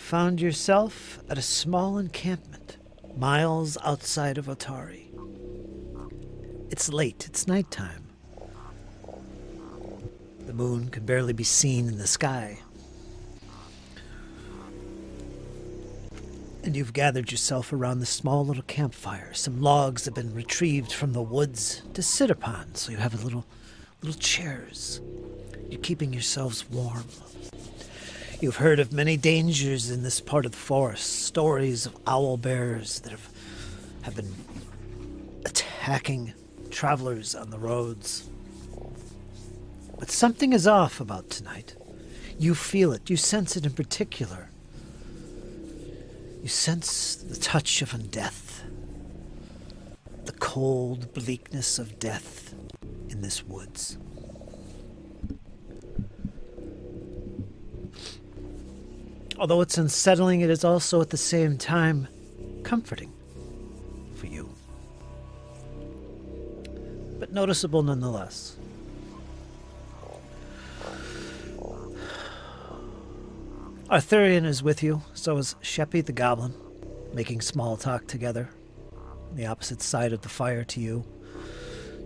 found yourself at a small encampment, miles outside of Otari. It's late, it's nighttime. The moon can barely be seen in the sky. And you've gathered yourself around the small little campfire. Some logs have been retrieved from the woods to sit upon, so you have little chairs. You're keeping yourselves warm. You've heard of many dangers in this part of the forest, stories of owl bears that have been attacking travelers on the roads. But something is off about tonight. You feel it, you sense it in particular. You sense the touch of undeath, the cold bleakness of death in this woods. Although it's unsettling, it is also at the same time comforting for you. But noticeable nonetheless. Arthurian is with you, so is Sheppy the Goblin, making small talk together, on the opposite side of the fire to you.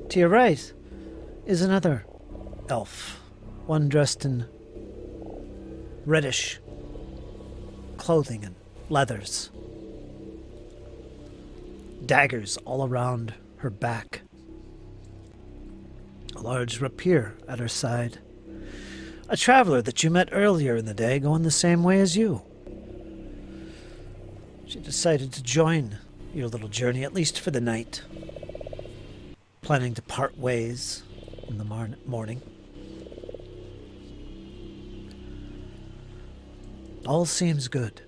To your right is another elf, one dressed in reddish clothing and leathers. Daggers all around her back. A large rapier at her side. A traveler that you met earlier in the day going the same way as you. She decided to join your little journey, at least for the night. Planning to part ways in the morning. All seems good.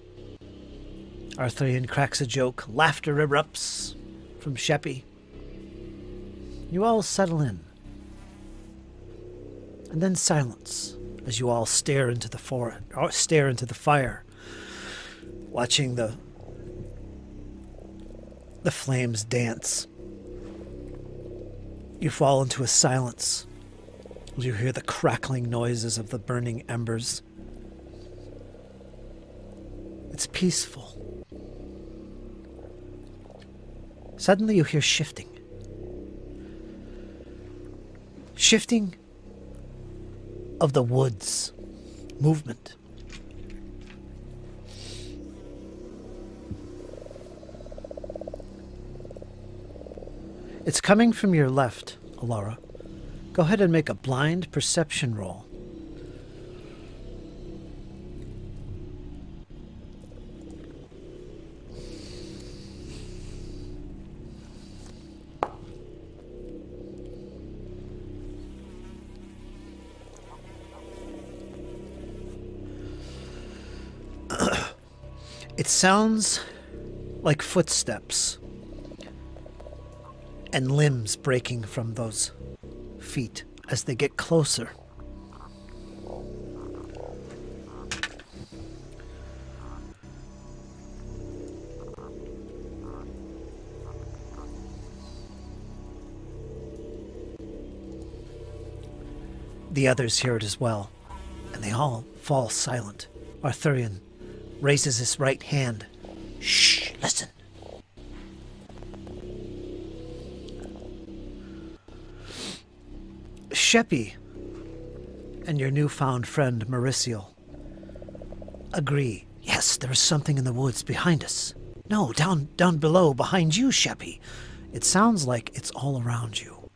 Arthurian cracks a joke. Laughter erupts from Sheppy. You all settle in. And then silence as you all stare into the fire, watching the flames dance. You fall into a silence as you hear the crackling noises of the burning embers. It's peaceful. Suddenly you hear shifting. Shifting of the woods. Movement. It's coming from your left, Elara. Go ahead and make a blind perception roll. It sounds like footsteps and limbs breaking from those feet as they get closer. The others hear it as well, and they all fall silent. Arthurian raises his right hand. Shh, listen. Sheppy and your newfound friend Mauricio agree. Yes, there is something in the woods behind us. No, down below, behind you, Sheppy. It sounds like it's all around you.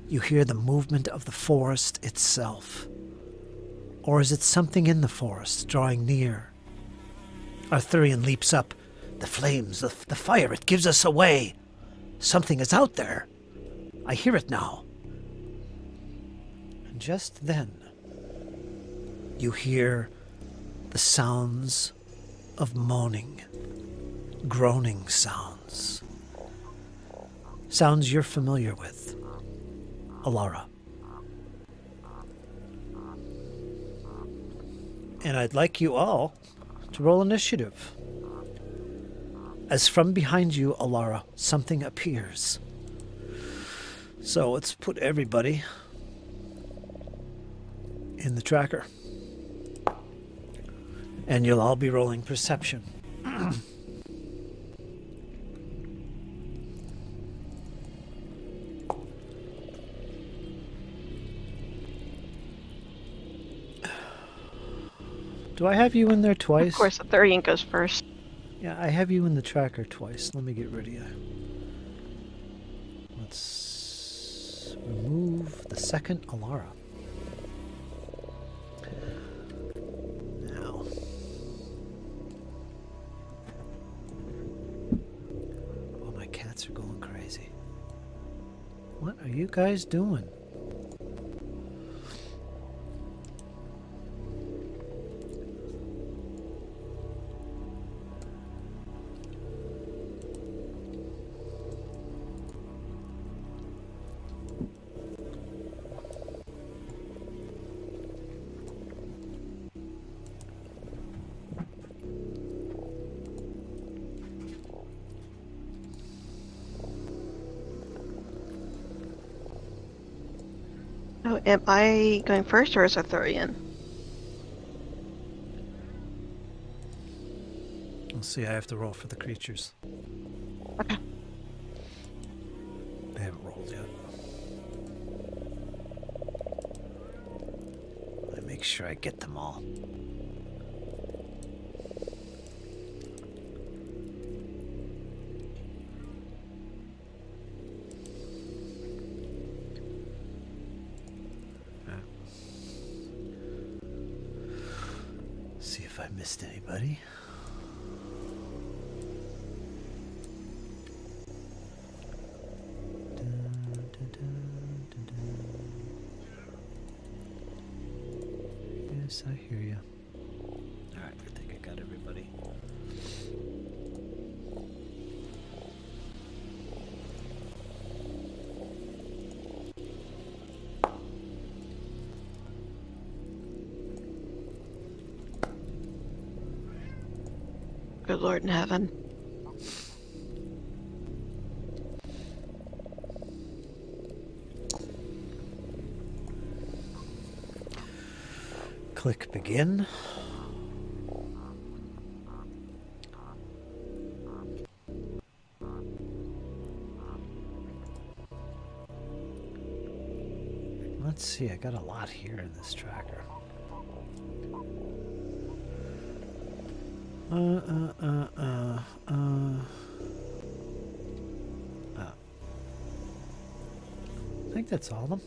You hear the movement of the forest itself. Or is it something in the forest drawing near? Arthurian leaps up. The flames, the fire, it gives us away. Something is out there. I hear it now. And just then, you hear the sounds of moaning, groaning sounds. Sounds you're familiar with, Elara. And I'd like you all to roll initiative. As from behind you, Elara, something appears. So let's put everybody in the tracker. And you'll all be rolling perception. Do I have you in there twice? Of course, the Thurian goes first. Yeah, I have you in the tracker twice. Let me get rid of you. Let's remove the second Elara. Now. Oh, my cats are going crazy. What are you guys doing? Oh, am I going first or is it Thurian? Let's see, I have to roll for the creatures. Okay. They haven't rolled yet. I make sure I get them all. See if I missed anybody. Yes, I hear you. Alright, I think I got everybody. Good Lord in heaven. Click begin. Let's see, I got a lot here in this tracker. I think that's all of them.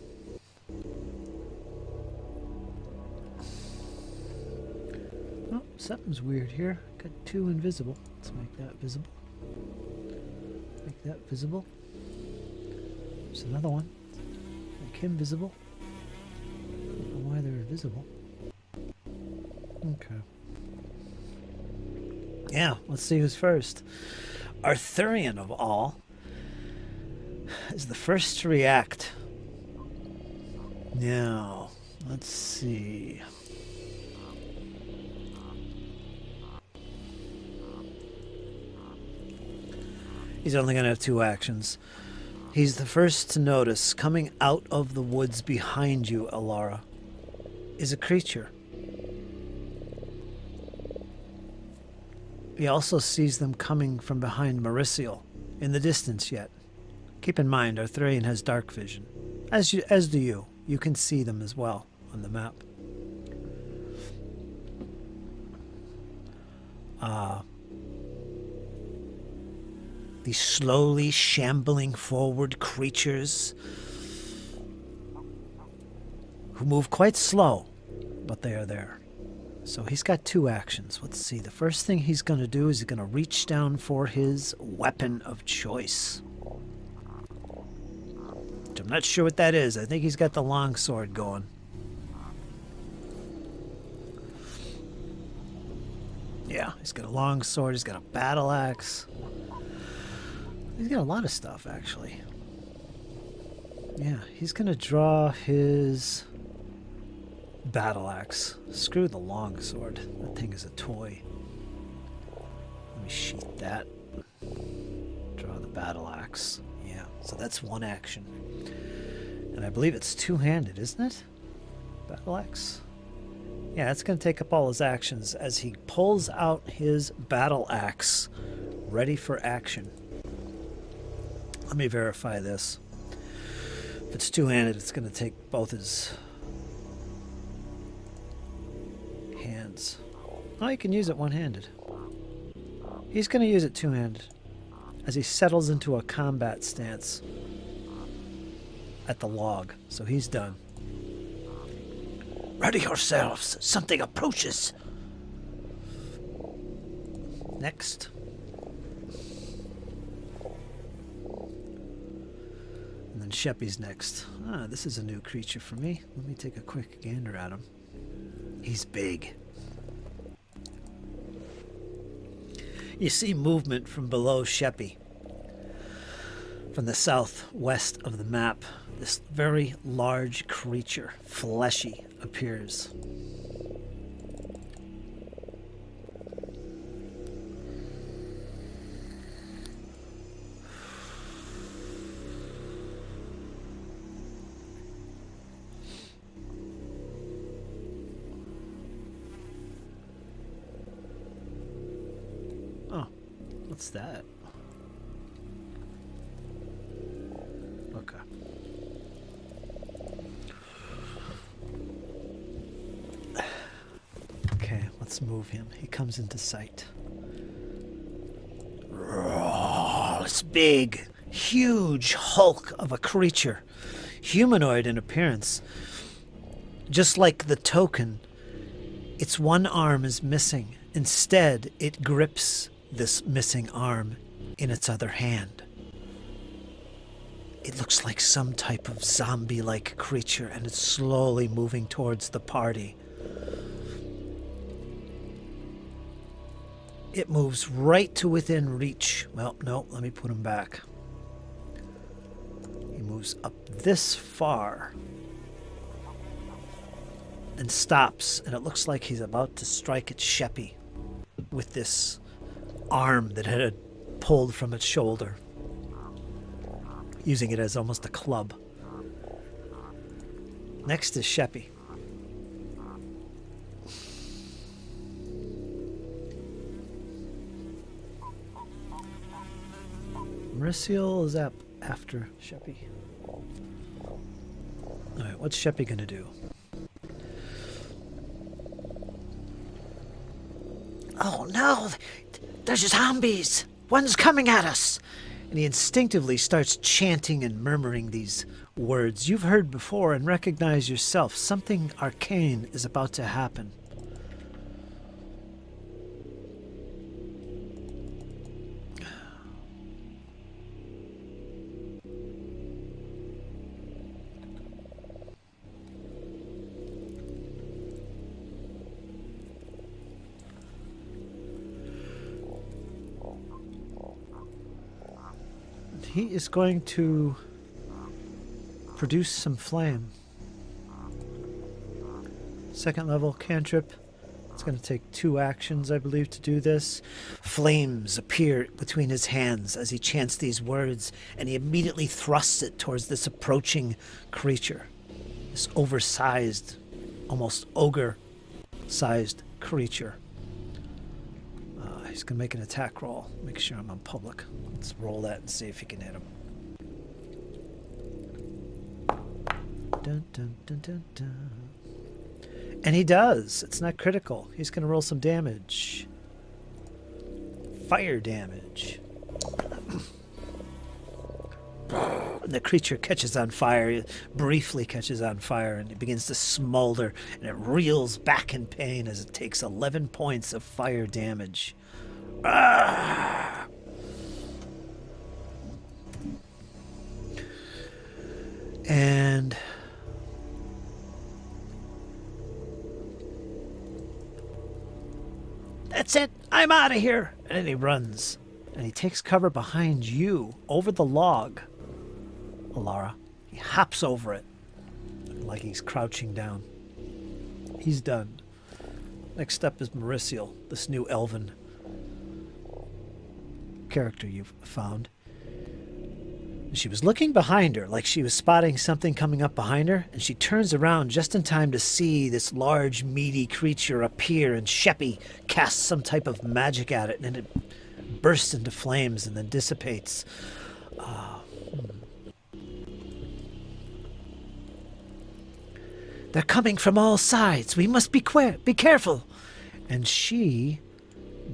Oh, something's weird here. Got two invisible. Let's make that visible. Make that visible. There's another one. Make him visible. I don't know why they're invisible. Okay. Yeah, let's see who's first. Arthurian of all is the first to react. Now, let's see. He's only going to have two actions. He's the first to notice, coming out of the woods behind you, Elara, is a creature. He also sees them coming from behind Mauricial, in the distance yet. Keep in mind, Arthurian has dark vision, as do you. You can see them as well on the map. These slowly shambling forward creatures who move quite slow, but they are there. So he's got two actions. Let's see. The first thing he's going to do is he's going to reach down for his weapon of choice. Which I'm not sure what that is. I think he's got the longsword going. Yeah, he's got a longsword. He's got a battle axe. He's got a lot of stuff, actually. Yeah, he's going to draw his battle axe. Screw the longsword. That thing is a toy. Let me sheath that. Draw the battle axe. Yeah, so that's one action. And I believe it's two-handed, isn't it? Battle axe? Yeah, it's going to take up all his actions as he pulls out his battle axe, ready for action. Let me verify this. If it's two-handed, it's going to take both his hands. Oh, you can use it one-handed. He's going to use it two-handed as he settles into a combat stance at the log. So he's done. Ready yourselves. Something approaches. Next. And then Sheppy's next. Ah, this is a new creature for me. Let me take a quick gander at him. He's big. You see movement from below Sheppy. From the southwest of the map, this very large creature, fleshy, appears. Oh, what's that? Okay. Okay, let's move him. He comes into sight. This big, huge hulk of a creature. Humanoid in appearance. Just like the token, its one arm is missing. Instead, it grips this missing arm in its other hand. It looks like some type of zombie-like creature, and it's slowly moving towards the party. It moves right to within reach. Well, no, let me put him back. He moves up this far and stops, and it looks like he's about to strike at Sheppy with this arm that it had pulled from its shoulder, using it as almost a club. Next is Sheppy. Mauricio is up after Sheppy. Alright, what's Sheppy gonna do? Oh no! There's zombies! One's coming at us! And he instinctively starts chanting and murmuring these words you've heard before and recognize yourself. Something arcane is about to happen. He is going to produce some flame. Second level cantrip. It's going to take 2 actions, I believe, to do this. Flames appear between his hands as he chants these words, and he immediately thrusts it towards this approaching creature. This oversized, almost ogre-sized creature. He's going to make an attack roll. Make sure I'm on public. Let's roll that and see if he can hit him. Dun, dun, dun, dun, dun. And he does. It's not critical. He's going to roll some damage. Fire damage. And the creature catches on fire. It briefly catches on fire, and it begins to smolder, and it reels back in pain as it takes 11 points of fire damage. Ah! And that's it. I'm out of here. And then he runs, and he takes cover behind you over the log, Elara. He hops over it like he's crouching down. He's done. Next up is Mauricio, this new elven character you've found. She was looking behind her like she was spotting something coming up behind her, and she turns around just in time to see this large, meaty creature appear, and Sheppy casts some type of magic at it, and it bursts into flames and then dissipates. They're coming from all sides. We must be careful. And she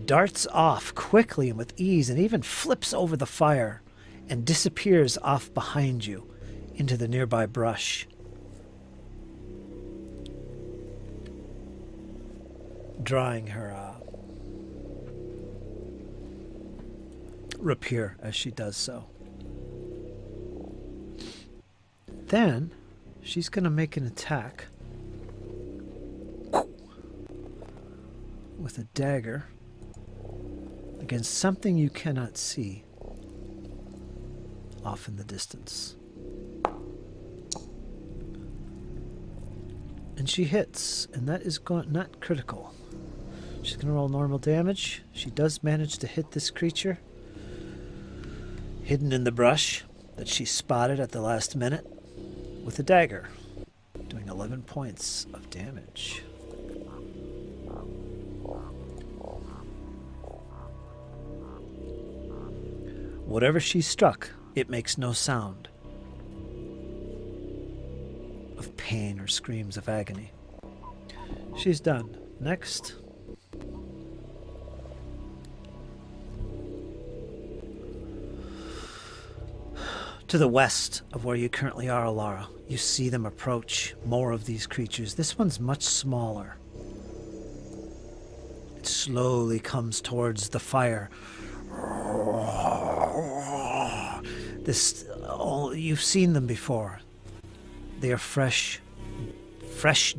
darts off quickly and with ease and even flips over the fire and disappears off behind you into the nearby brush. Drawing her rapier as she does so. Then she's going to make an attack with a dagger against something you cannot see off in the distance. And she hits, and that is not critical. She's going to roll normal damage. She does manage to hit this creature hidden in the brush that she spotted at the last minute with a dagger, doing 11 points of damage. Whatever she struck, it makes no sound of pain or screams of agony. She's done. Next. To the west of where you currently are, Elara, you see them approach more of these creatures. This one's much smaller. It slowly comes towards the fire. You've seen them before. They are fresh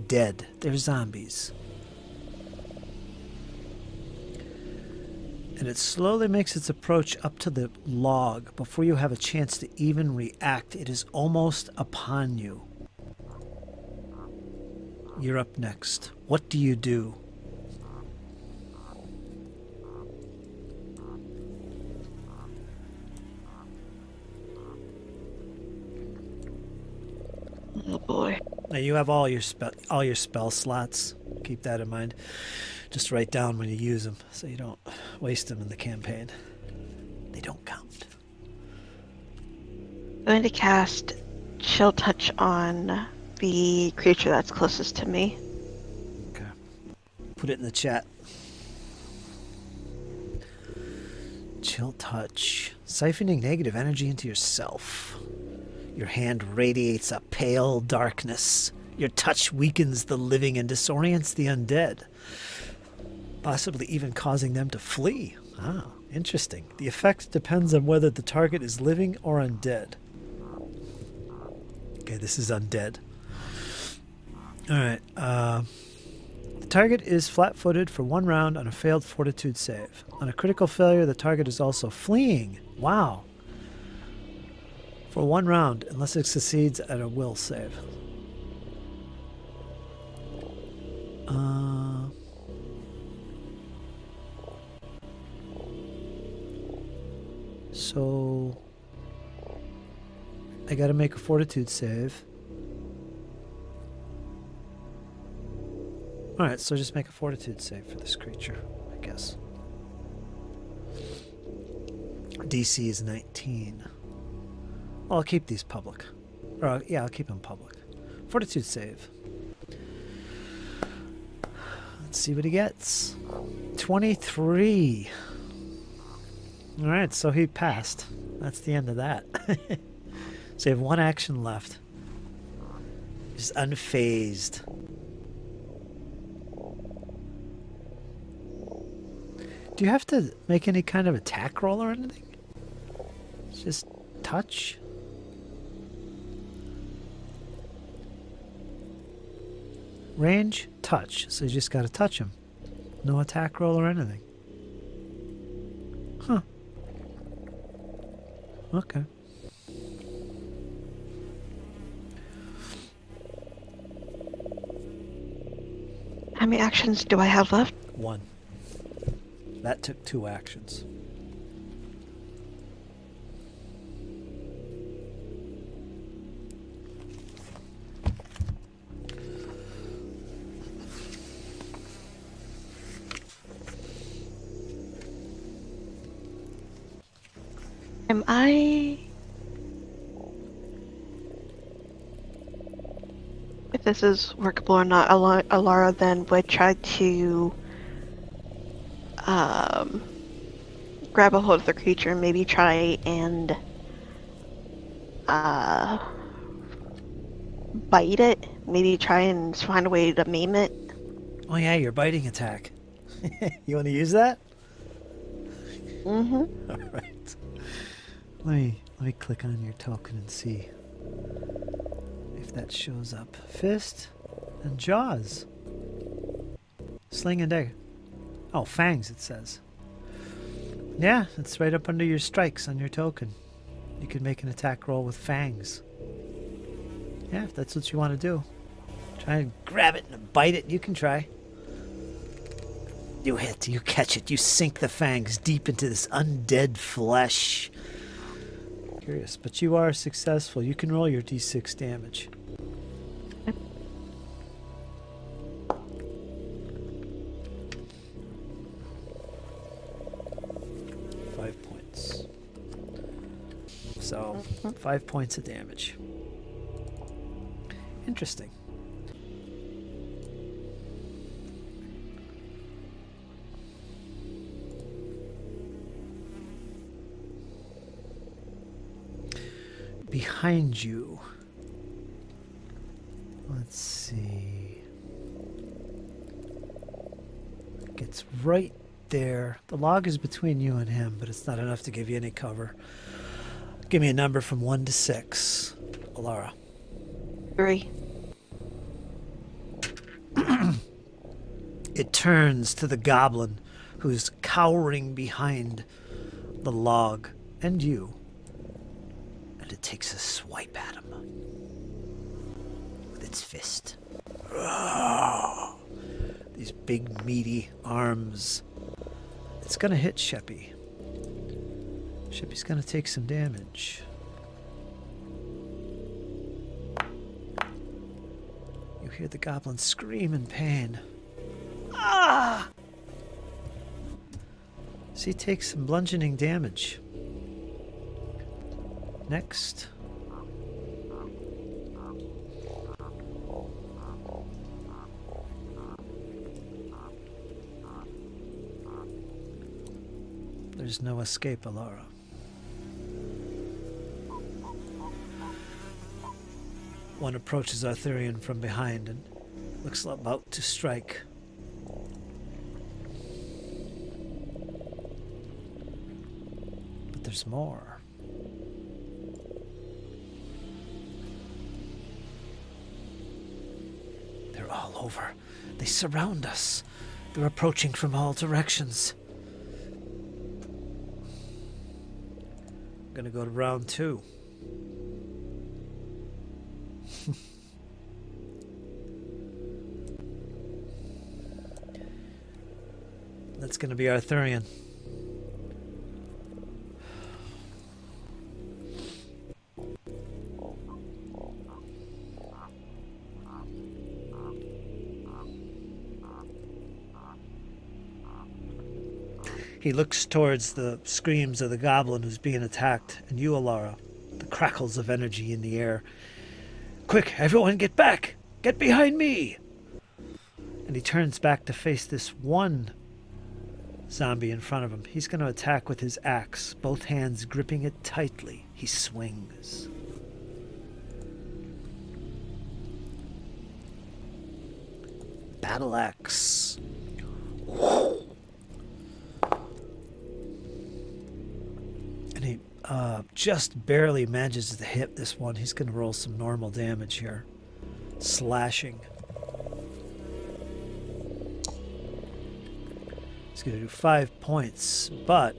dead. They're zombies. And it slowly makes its approach up to the log before you have a chance to even react. It is almost upon you. You're up next. What do you do? Oh boy. Now you have all your spell slots. Keep that in mind. Just write down when you use them so you don't waste them in the campaign. They don't count. I'm going to cast Chill Touch on the creature that's closest to me. Okay. Put it in the chat. Chill Touch. Siphoning negative energy into yourself. Your hand radiates a pale darkness. Your touch weakens the living and disorients the undead, possibly even causing them to flee. Ah, interesting. The effect depends on whether the target is living or undead. Okay, this is undead. Alright, the target is flat-footed for 1 round on a failed fortitude save. On a critical failure, the target is also fleeing. Wow. For 1 round, unless it succeeds at a will save. So I gotta make a fortitude save. Alright, so just make a fortitude save for this creature, I guess. DC is 19. Well, I'll keep these public. Or, yeah, I'll keep them public. Fortitude save. Let's see what he gets. 23. Alright, so he passed. That's the end of that. So you have 1 action left. Just unfazed. Do you have to make any kind of attack roll or anything? It's just touch? Range, touch. So you just gotta touch him. No attack roll or anything. Huh. Okay. How many actions do I have left? 1. That took 2 actions. Am I... If this is workable or not, Elara then would try to um, grab a hold of the creature and maybe try and uh, bite it. Maybe try and find a way to maim it. Oh yeah, your biting attack. You want to use that? Mm-hmm. All right. Let me click on your token and see if that shows up. Fist and jaws. Sling and dagger. Oh, fangs it says. Yeah, it's right up under your strikes on your token. You can make an attack roll with fangs. Yeah, if that's what you want to do. Try and grab it and bite it. You can try. You hit, you catch it, you sink the fangs deep into this undead flesh. Curious, but you are successful. You can roll your d6 damage. Five points. So, 5 points of damage. Interesting. Behind you. Let's see. It's right there. The log is between you and him, but it's not enough to give you any cover. Give me a number from 1 to 6. Elara. 3. It turns to the goblin who's cowering behind the log and you. And it takes a swipe at him with its fist. These big meaty arms. It's gonna hit Sheppy. Sheppy's gonna take some damage. You hear the goblin scream in pain. Ah! So he takes some bludgeoning damage. Next. There's no escape, Elara. One approaches Arthurian from behind and looks about to strike. But there's more. They're all over. They surround us. They're approaching from all directions. I'm gonna go to round 2. That's gonna be Arthurian. He looks towards the screams of the goblin who's being attacked, and you, Elara, the crackles of energy in the air. Quick, everyone get back! Get behind me! And he turns back to face this one zombie in front of him. He's going to attack with his axe, both hands gripping it tightly. He swings. Battle axe. And he just barely manages to hit this one. He's going to roll some normal damage here. Slashing. He's going to do 5 points, but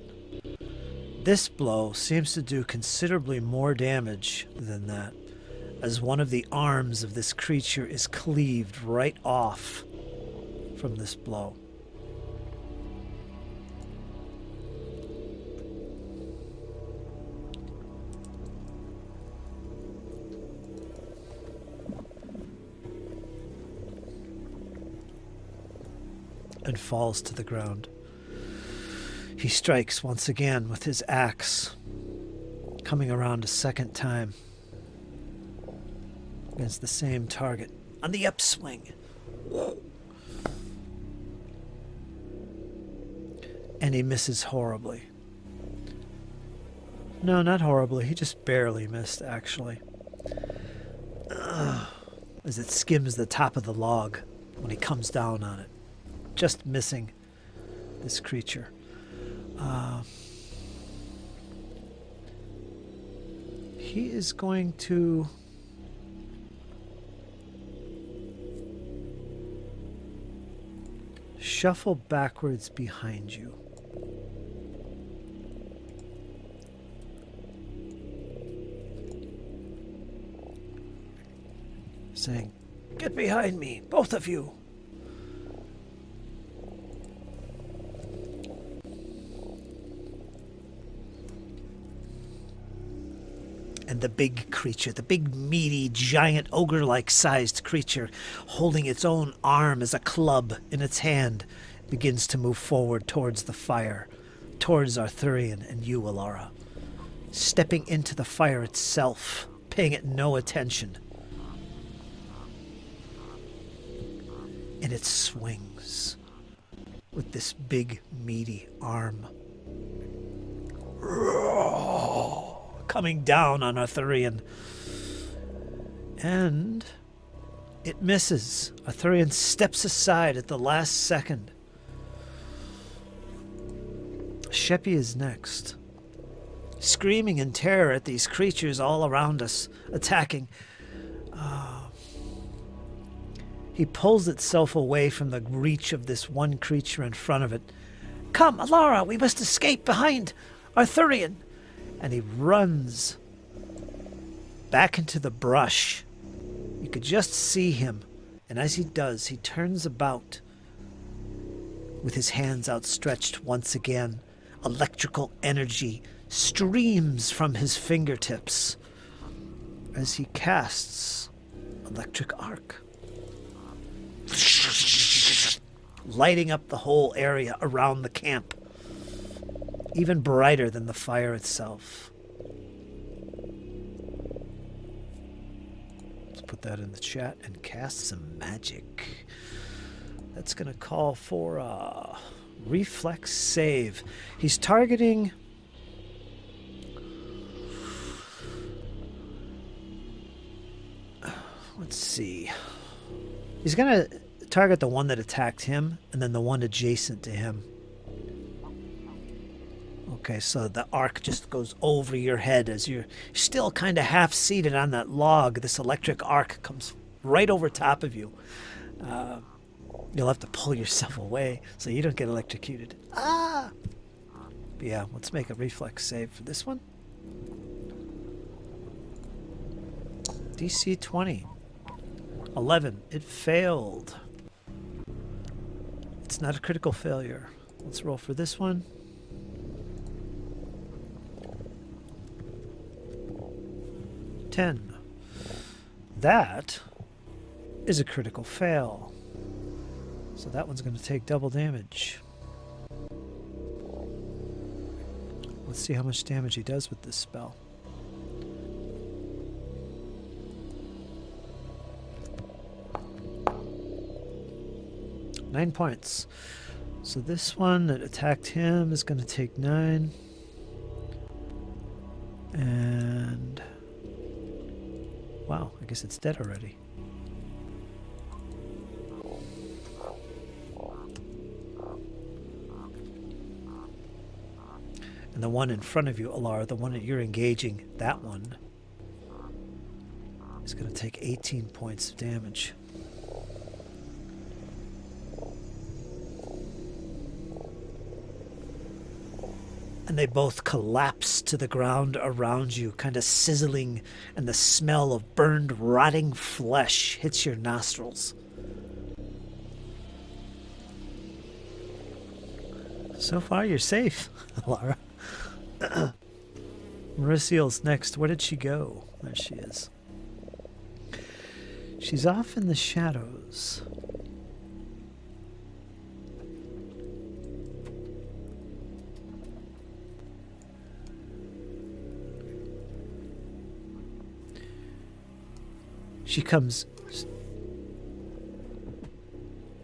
this blow seems to do considerably more damage than that, as one of the arms of this creature is cleaved right off from this blow. And falls to the ground. He strikes once again with his axe. Coming around a second time against the same target on the upswing. And he misses horribly. No, not horribly. He just barely missed, actually. As it skims the top of the log when he comes down on it. Just missing this creature. He is going to... shuffle backwards behind you. Saying, "Get behind me, both of you." And the big creature, the big, meaty, giant, ogre-like sized creature, holding its own arm as a club in its hand, begins to move forward towards the fire, towards Arthurian and you, Elara. Stepping into the fire itself, paying it no attention. And it swings with this big, meaty arm. Coming down on Arthurian. And it misses. Arthurian steps aside at the last second. Sheppy is next. Screaming in terror at these creatures all around us, attacking. He pulls itself away from the reach of this one creature in front of it. "Come, Elara, we must escape behind Arthurian." And he runs back into the brush. You could just see him. And as he does, he turns about with his hands outstretched once again. Electrical energy streams from his fingertips as he casts electric arc, lighting up the whole area around the camp, even brighter than the fire itself. Let's put that in the chat and cast some magic. That's going to call for a reflex save. He's targeting... Let's see. He's going to target the one that attacked him and then the one adjacent to him. Okay, so the arc just goes over your head as you're still kind of half-seated on that log. This electric arc comes right over top of you. You'll have to pull yourself away so you don't get electrocuted. Ah! But yeah, let's make a reflex save for this one. DC 20. 11. It failed. It's not a critical failure. Let's roll for this one. $10. That is a critical fail. So that one's going to take double damage. Let's see how much damage he does with this spell. Nine points. So this one that attacked him is going to take 9. And... wow, I guess it's dead already. And the one in front of you, Elara, the one that you're engaging, that one is going to take 18 points of damage. And they both collapse to the ground around you, kind of sizzling, and the smell of burned, rotting flesh hits your nostrils. So far, you're safe, Elara. Mariciel's next. Where did she go? There she is. She's off in the shadows. She comes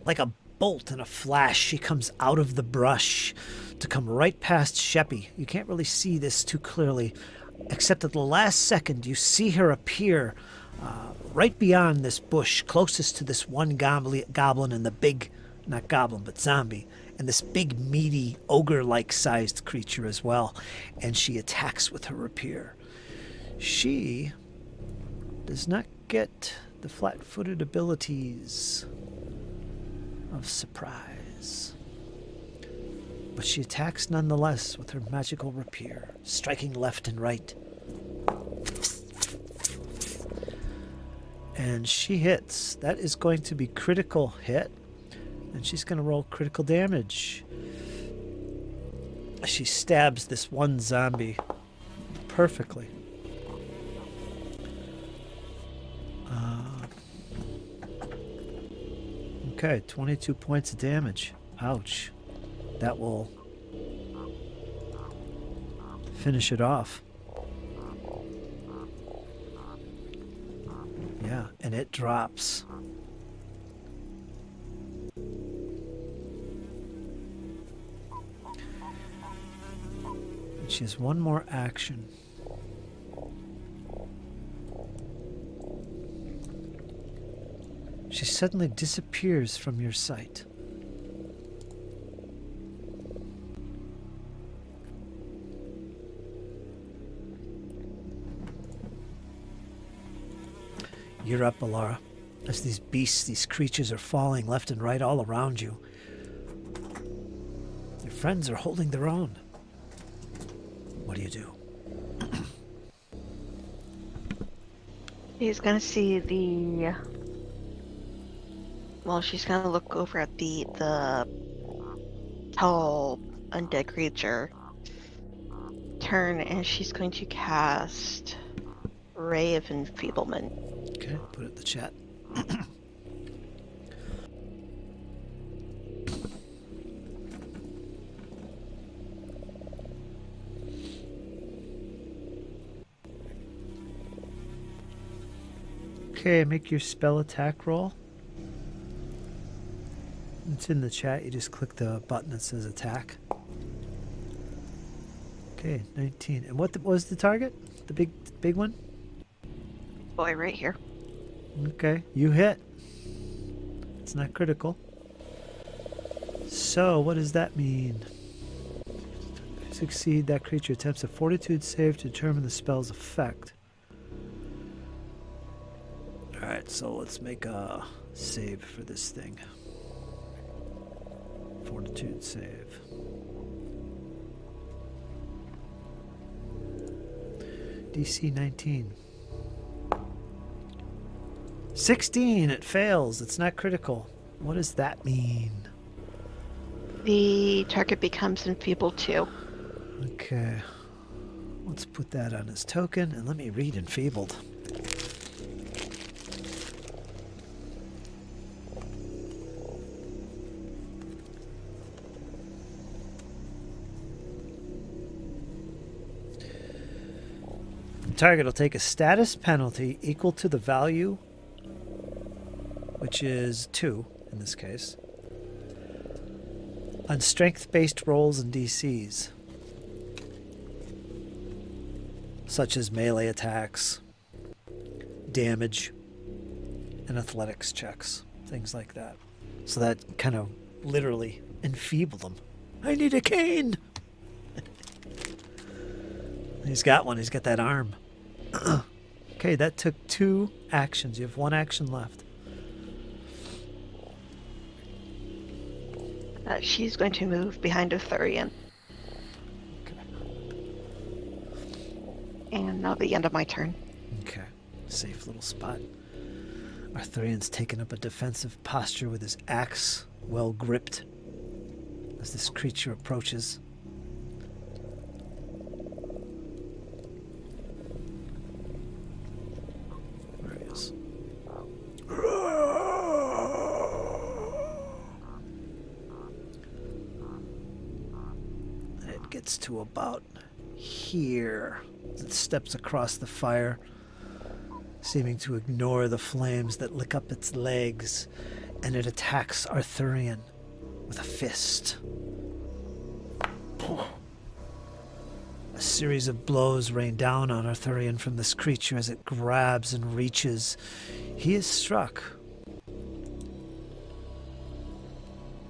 like a bolt in a flash. She comes out of the brush to come right past Sheppy. You can't really see this too clearly, except at the last second you see her appear right beyond this bush, closest to this one goblin and the big, not goblin, but zombie, and this big, meaty, ogre-like sized creature as well. And she attacks with her rapier. She does not get the flat-footed abilities of surprise, but she attacks nonetheless with her magical rapier, striking left and right. And she hits. That is going to be critical hit, and she's going to roll critical damage. She stabs this one zombie perfectly. Okay, 22 points of damage. Ouch. That will finish it off. Yeah, and it drops. And she has one more action. She suddenly disappears from your sight. You're up, Elara. As these beasts, these creatures are falling left and right all around you. Your friends are holding their own. What do you do? He's gonna see the... Well, she's gonna look over at the tall undead creature. Turn, and she's going to cast Ray of Enfeeblement. Okay, put it in the chat. Okay, make your spell attack roll. It's in the chat. You just click the button that says attack. Okay, 19. And what was the target? The big one? Boy, right here. Okay, you hit. It's not critical. So, what does that mean? If you succeed, that creature attempts a fortitude save to determine the spell's effect. Alright, so let's make a save for this thing. Fortitude save. DC 19. 16! It fails. It's not critical. What does that mean? The target becomes enfeebled too. Okay. Let's put that on his token, and let me read enfeebled. Target will take a status penalty equal to the value, which is 2 in this case, on strength-based rolls and DCs, such as melee attacks, damage, and athletics checks, things like that. So that kind of literally enfeebled him. I need a cane! He's got one. He's got that arm. Okay, that took 2 actions. You have 1 action left. She's going to move behind Arthurian. Okay. And now the end of my turn. Okay. Safe little spot. Arthurian's taken up a defensive posture with his axe well gripped as this creature approaches. There he is. And it gets to about here. It steps across the fire seeming to ignore the flames that lick up its legs, and it attacks Arthurian with a fist. A series of blows rain down on Arthurian from this creature as it grabs and reaches. He is struck,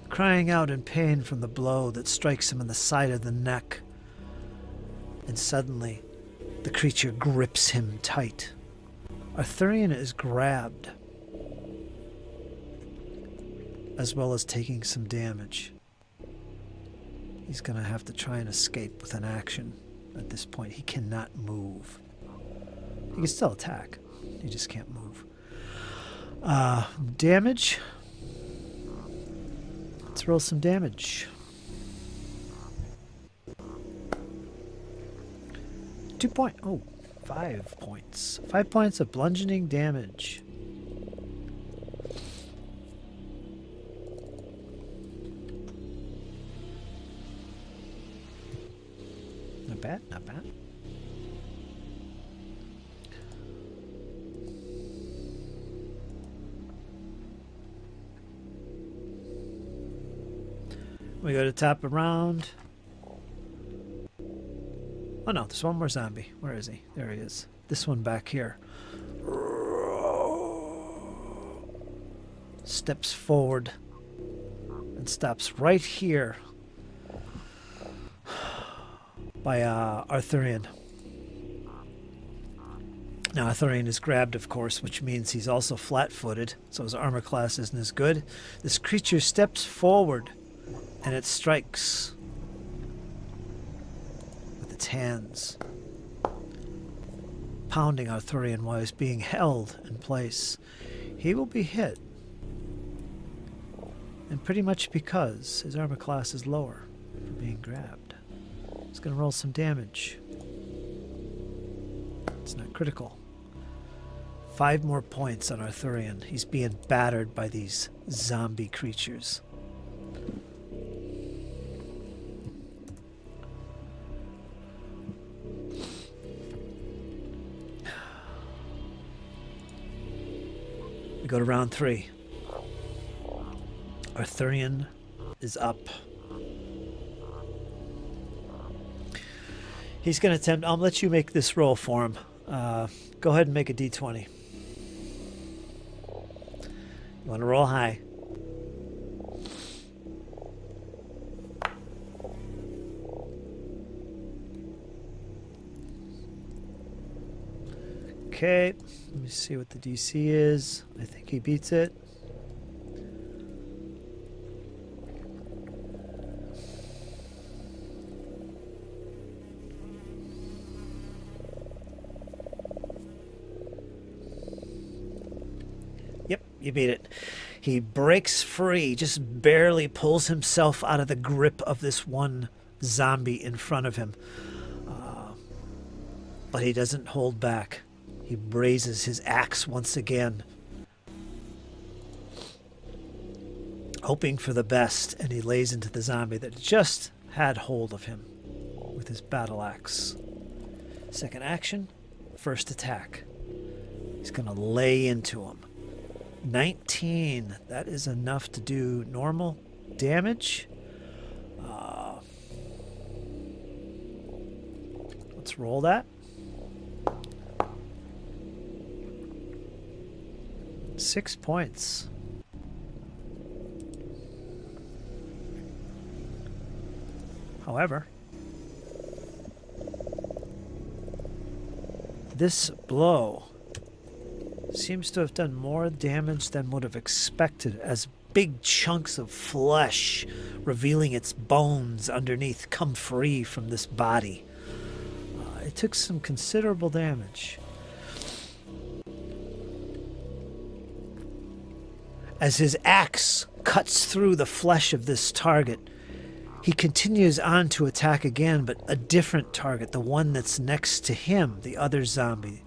crying out in pain from the blow that strikes him in the side of the neck. And suddenly, the creature grips him tight. Arthurian is grabbed, as well as taking some damage. He's going to have to try and escape with an action. At this point, he cannot move. He can still attack. He just can't move. Damage. Let's roll some damage. 5 points. 5 points of bludgeoning damage. Not bad, not bad. We go to top of round. Oh no, there's one more zombie. Where is he? There he is. This one back here. Steps forward and stops right here by Arthurian. Now Arthurian is grabbed, of course, which means he's also flat-footed, so his armor class isn't as good. This creature steps forward and it strikes with its hands, pounding Arthurian while he's being held in place. He will be hit, and pretty much because his armor class is lower for being grabbed. He's going to roll some damage. It's not critical. 5 more points on Arthurian. He's being battered by these zombie creatures. We go to round 3. Arthurian is up. He's going to attempt... I'll let you make this roll for him. Go ahead and make a d20. You want to roll high. Okay, let me see what the DC is. I think he beats it. Yep, you beat it. He breaks free, just barely pulls himself out of the grip of this one zombie in front of him. But he doesn't hold back. He raises his axe once again, hoping for the best, and he lays into the zombie that just had hold of him with his battle axe. Second action, first attack. He's going to lay into him. 19. That is enough to do normal damage. Let's roll that. 6 points. However, this blow seems to have done more damage than would have expected, as big chunks of flesh revealing its bones underneath come free from this body. It took some considerable damage. As his axe cuts through the flesh of this target, he continues on to attack again, but a different target, the one that's next to him, the other zombie.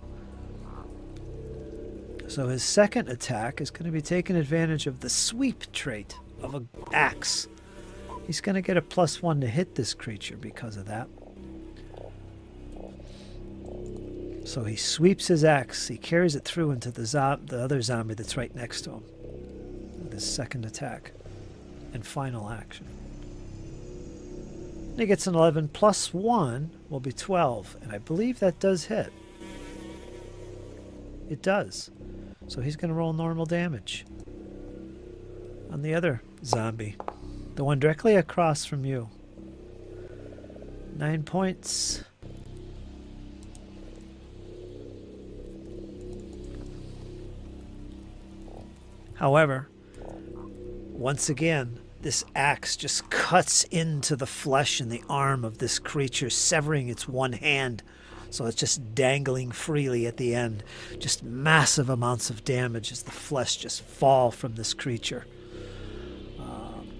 So his second attack is going to be taking advantage of the sweep trait of an axe. He's going to get a +1 to hit this creature because of that. So he sweeps his axe. He carries it through into the other zombie that's right next to him. With his second attack and final action. And he gets an 11 plus 1 will be 12. And I believe that does hit. It does. So he's going to roll normal damage. On the other zombie. The one directly across from you. 9 points. However, once again, this axe just cuts into the flesh and the arm of this creature, severing its one hand. So it's just dangling freely at the end. Just massive amounts of damage as the flesh just fall from this creature.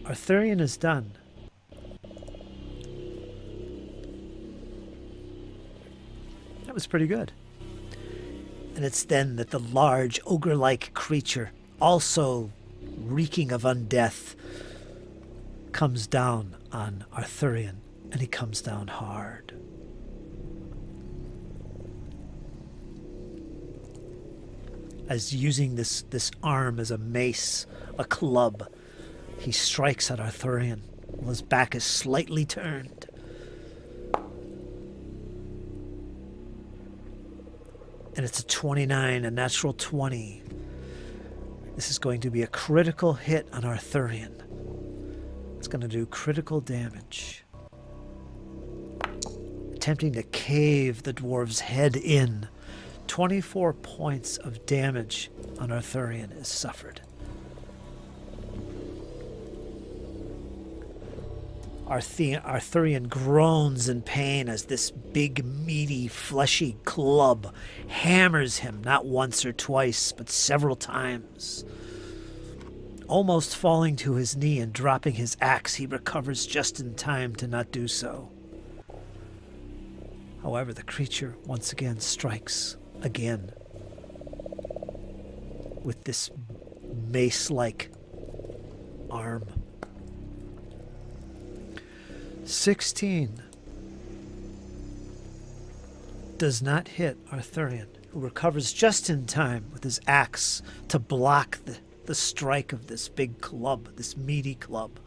Arthurian is done. That was pretty good. And it's then that the large ogre-like creature, also reeking of undeath, comes down on Arthurian, and he comes down hard. As using this arm as a mace, a club, he strikes at Arthurian while his back is slightly turned. And it's a 29, a natural 20. This is going to be a critical hit on Arthurian. It's going to do critical damage. Attempting to cave the dwarf's head in. 24 points of damage on Arthurian is suffered. Arthurian groans in pain as this big, meaty, fleshy club hammers him not once or twice, but several times. Almost falling to his knee and dropping his axe, he recovers just in time to not do so. However, the creature once again strikes again with this mace-like arm. 16 does not hit Arthurian, who recovers just in time with his axe to block the strike of this big club, this meaty club.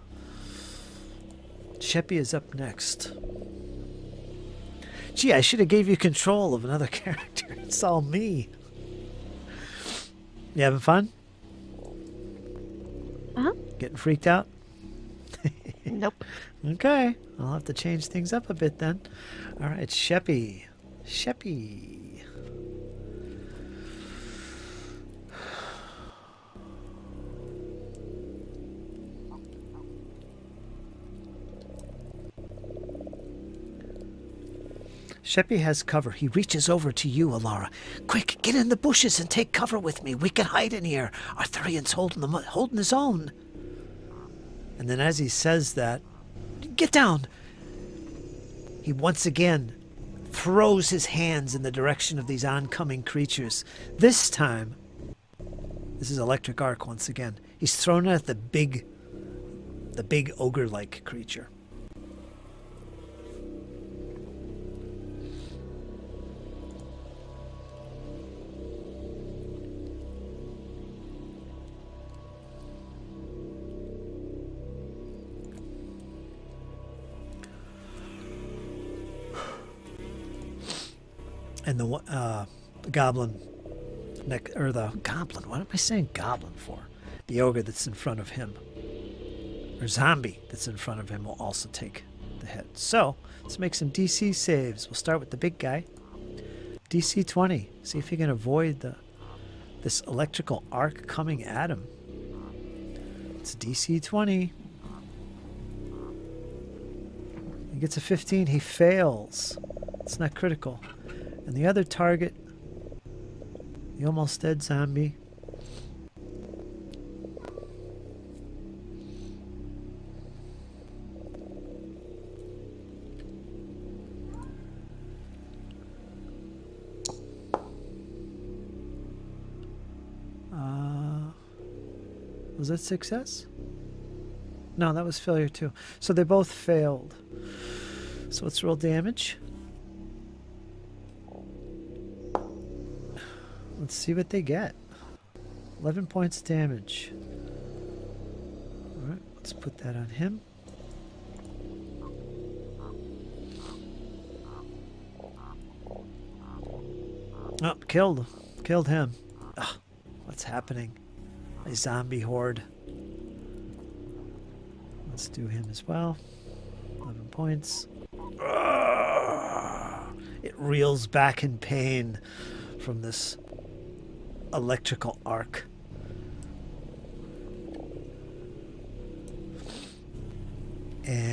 Sheppy is up next. Gee, I should have gave you control of another character. It's all me. You having fun? Uh-huh. Getting freaked out? Nope. Okay, I'll have to change things up a bit then. All right, Sheppy. Sheppy. Sheppy has cover. He reaches over to you, Elara. Quick, get in the bushes and take cover with me. We can hide in here. Arthurian's holding his own. And then as he says that, get down. He once again throws his hands in the direction of these oncoming creatures. This time, this is electric arc once again. He's thrown it at the big ogre-like creature. And the goblin, or the goblin, what am I saying goblin for? The ogre that's in front of him, or zombie that's in front of him, will also take the hit. So let's make some DC saves. We'll start with the big guy. DC 20. See if he can avoid this electrical arc coming at him. It's DC 20. He gets a 15. He fails. It's not critical. And the other target, the almost dead zombie, was that success? No, that was failure too. So they both failed. So let's roll damage. Let's see what they get. 11 points of damage. Alright, let's put that on him. Oh, killed him. Ugh, what's happening? A zombie horde. Let's do him as well. 11 points. It reels back in pain from this electrical arc. And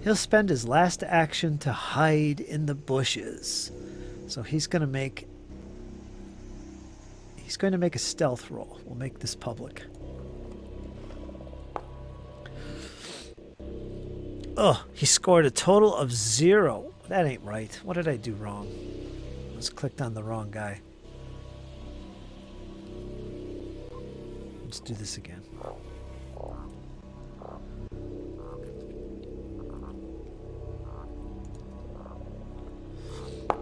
he'll spend his last action to hide in the bushes. So he's going to make a stealth roll. We'll make this public. Oh, he scored a total of 0. That ain't right. What did I do wrong? I just clicked on the wrong guy. Let's do this again.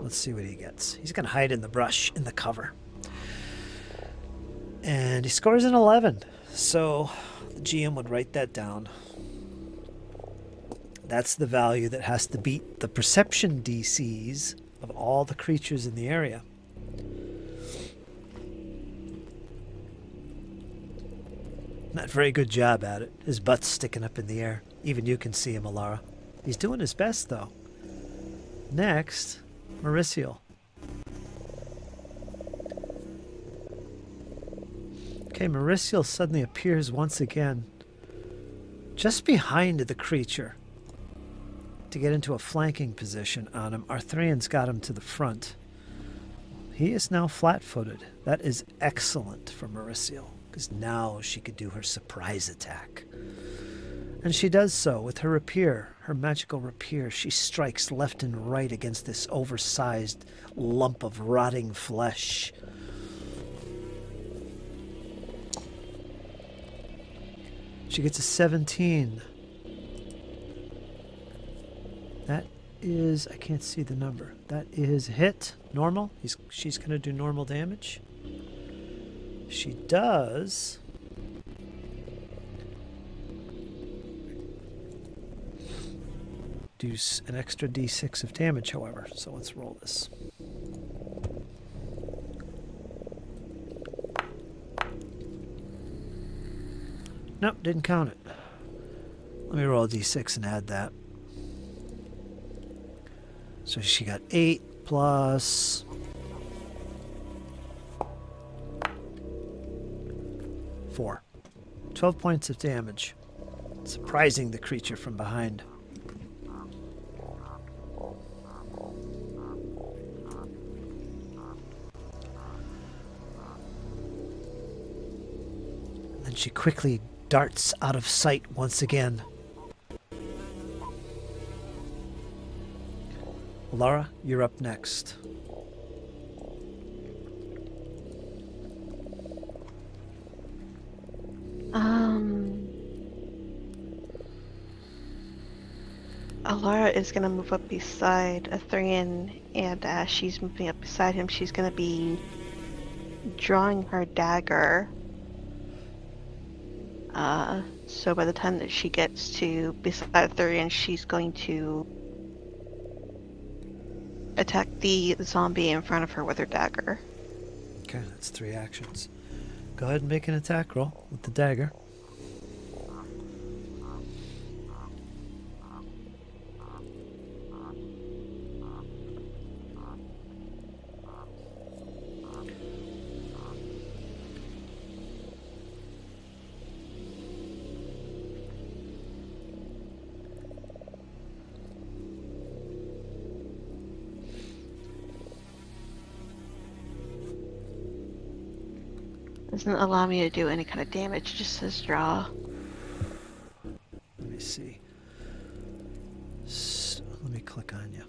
Let's see what he gets. He's going to hide in the brush, in the cover. And he scores an 11. So the GM would write that down. That's the value that has to beat the perception DCs of all the creatures in the area. Not very good job at it. His butt's sticking up in the air. Even you can see him, Elara. He's doing his best, though. Next, Mauricio. Okay, Mauricio suddenly appears once again just behind the creature to get into a flanking position on him. Arthurian's got him to the front. He is now flat-footed. That is excellent for Mauricio, because now she could do her surprise attack. And she does so with her rapier, her magical rapier. She strikes left and right against this oversized lump of rotting flesh. She gets a 17. That is, I can't see the number. That is hit, normal. She's going to do normal damage. She does do an extra d6 of damage, however. So let's roll this. Nope, didn't count it. Let me roll a d6 and add that. So she got 8 plus 4. 12 points of damage. Surprising the creature from behind. Then she quickly darts out of sight once again. Elara, you're up next. Elara is going to move up beside Arthurian, and as she's moving up beside him, she's going to be drawing her dagger. So by the time that she gets to beside Arthurian, she's going to attack the zombie in front of her with her dagger. Okay, that's 3 actions. Go ahead and make an attack roll with the dagger. Doesn't allow me to do any kind of damage, it just says draw. Let me see. Let me click on you.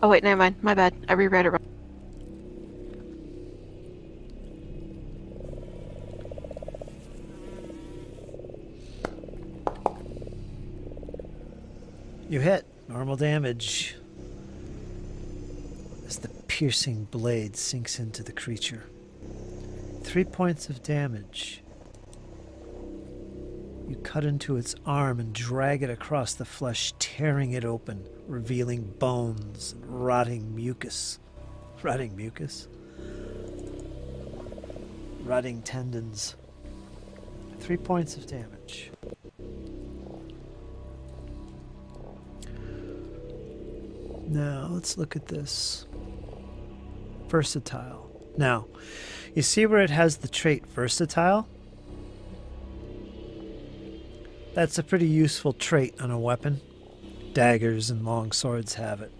Oh wait, never mind. My bad. I reread it wrong. You hit. Normal damage. as the piercing blade sinks into the creature. 3 points of damage. You cut into its arm and drag it across the flesh, tearing it open, revealing bones and rotting mucus. Rotting mucus? Rotting tendons. 3 points of damage. Now, let's look at this. Versatile. Now, you see where it has the trait versatile? That's a pretty useful trait on a weapon. Daggers and long swords have it.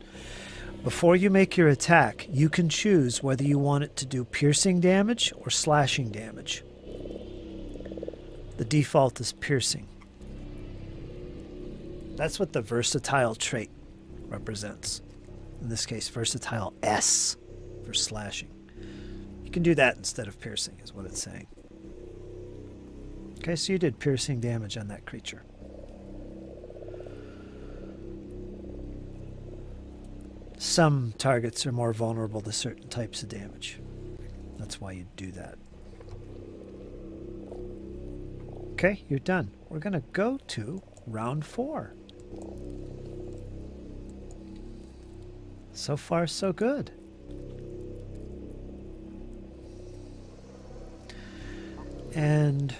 Before you make your attack, you can choose whether you want it to do piercing damage or slashing damage. The default is piercing. That's what the versatile trait represents. In this case, versatile S for slashing. You can do that instead of piercing, is what it's saying. Okay, so you did piercing damage on that creature. Some targets are more vulnerable to certain types of damage. That's why you do that. Okay, you're done. We're going to go to round 4. So far, so good. And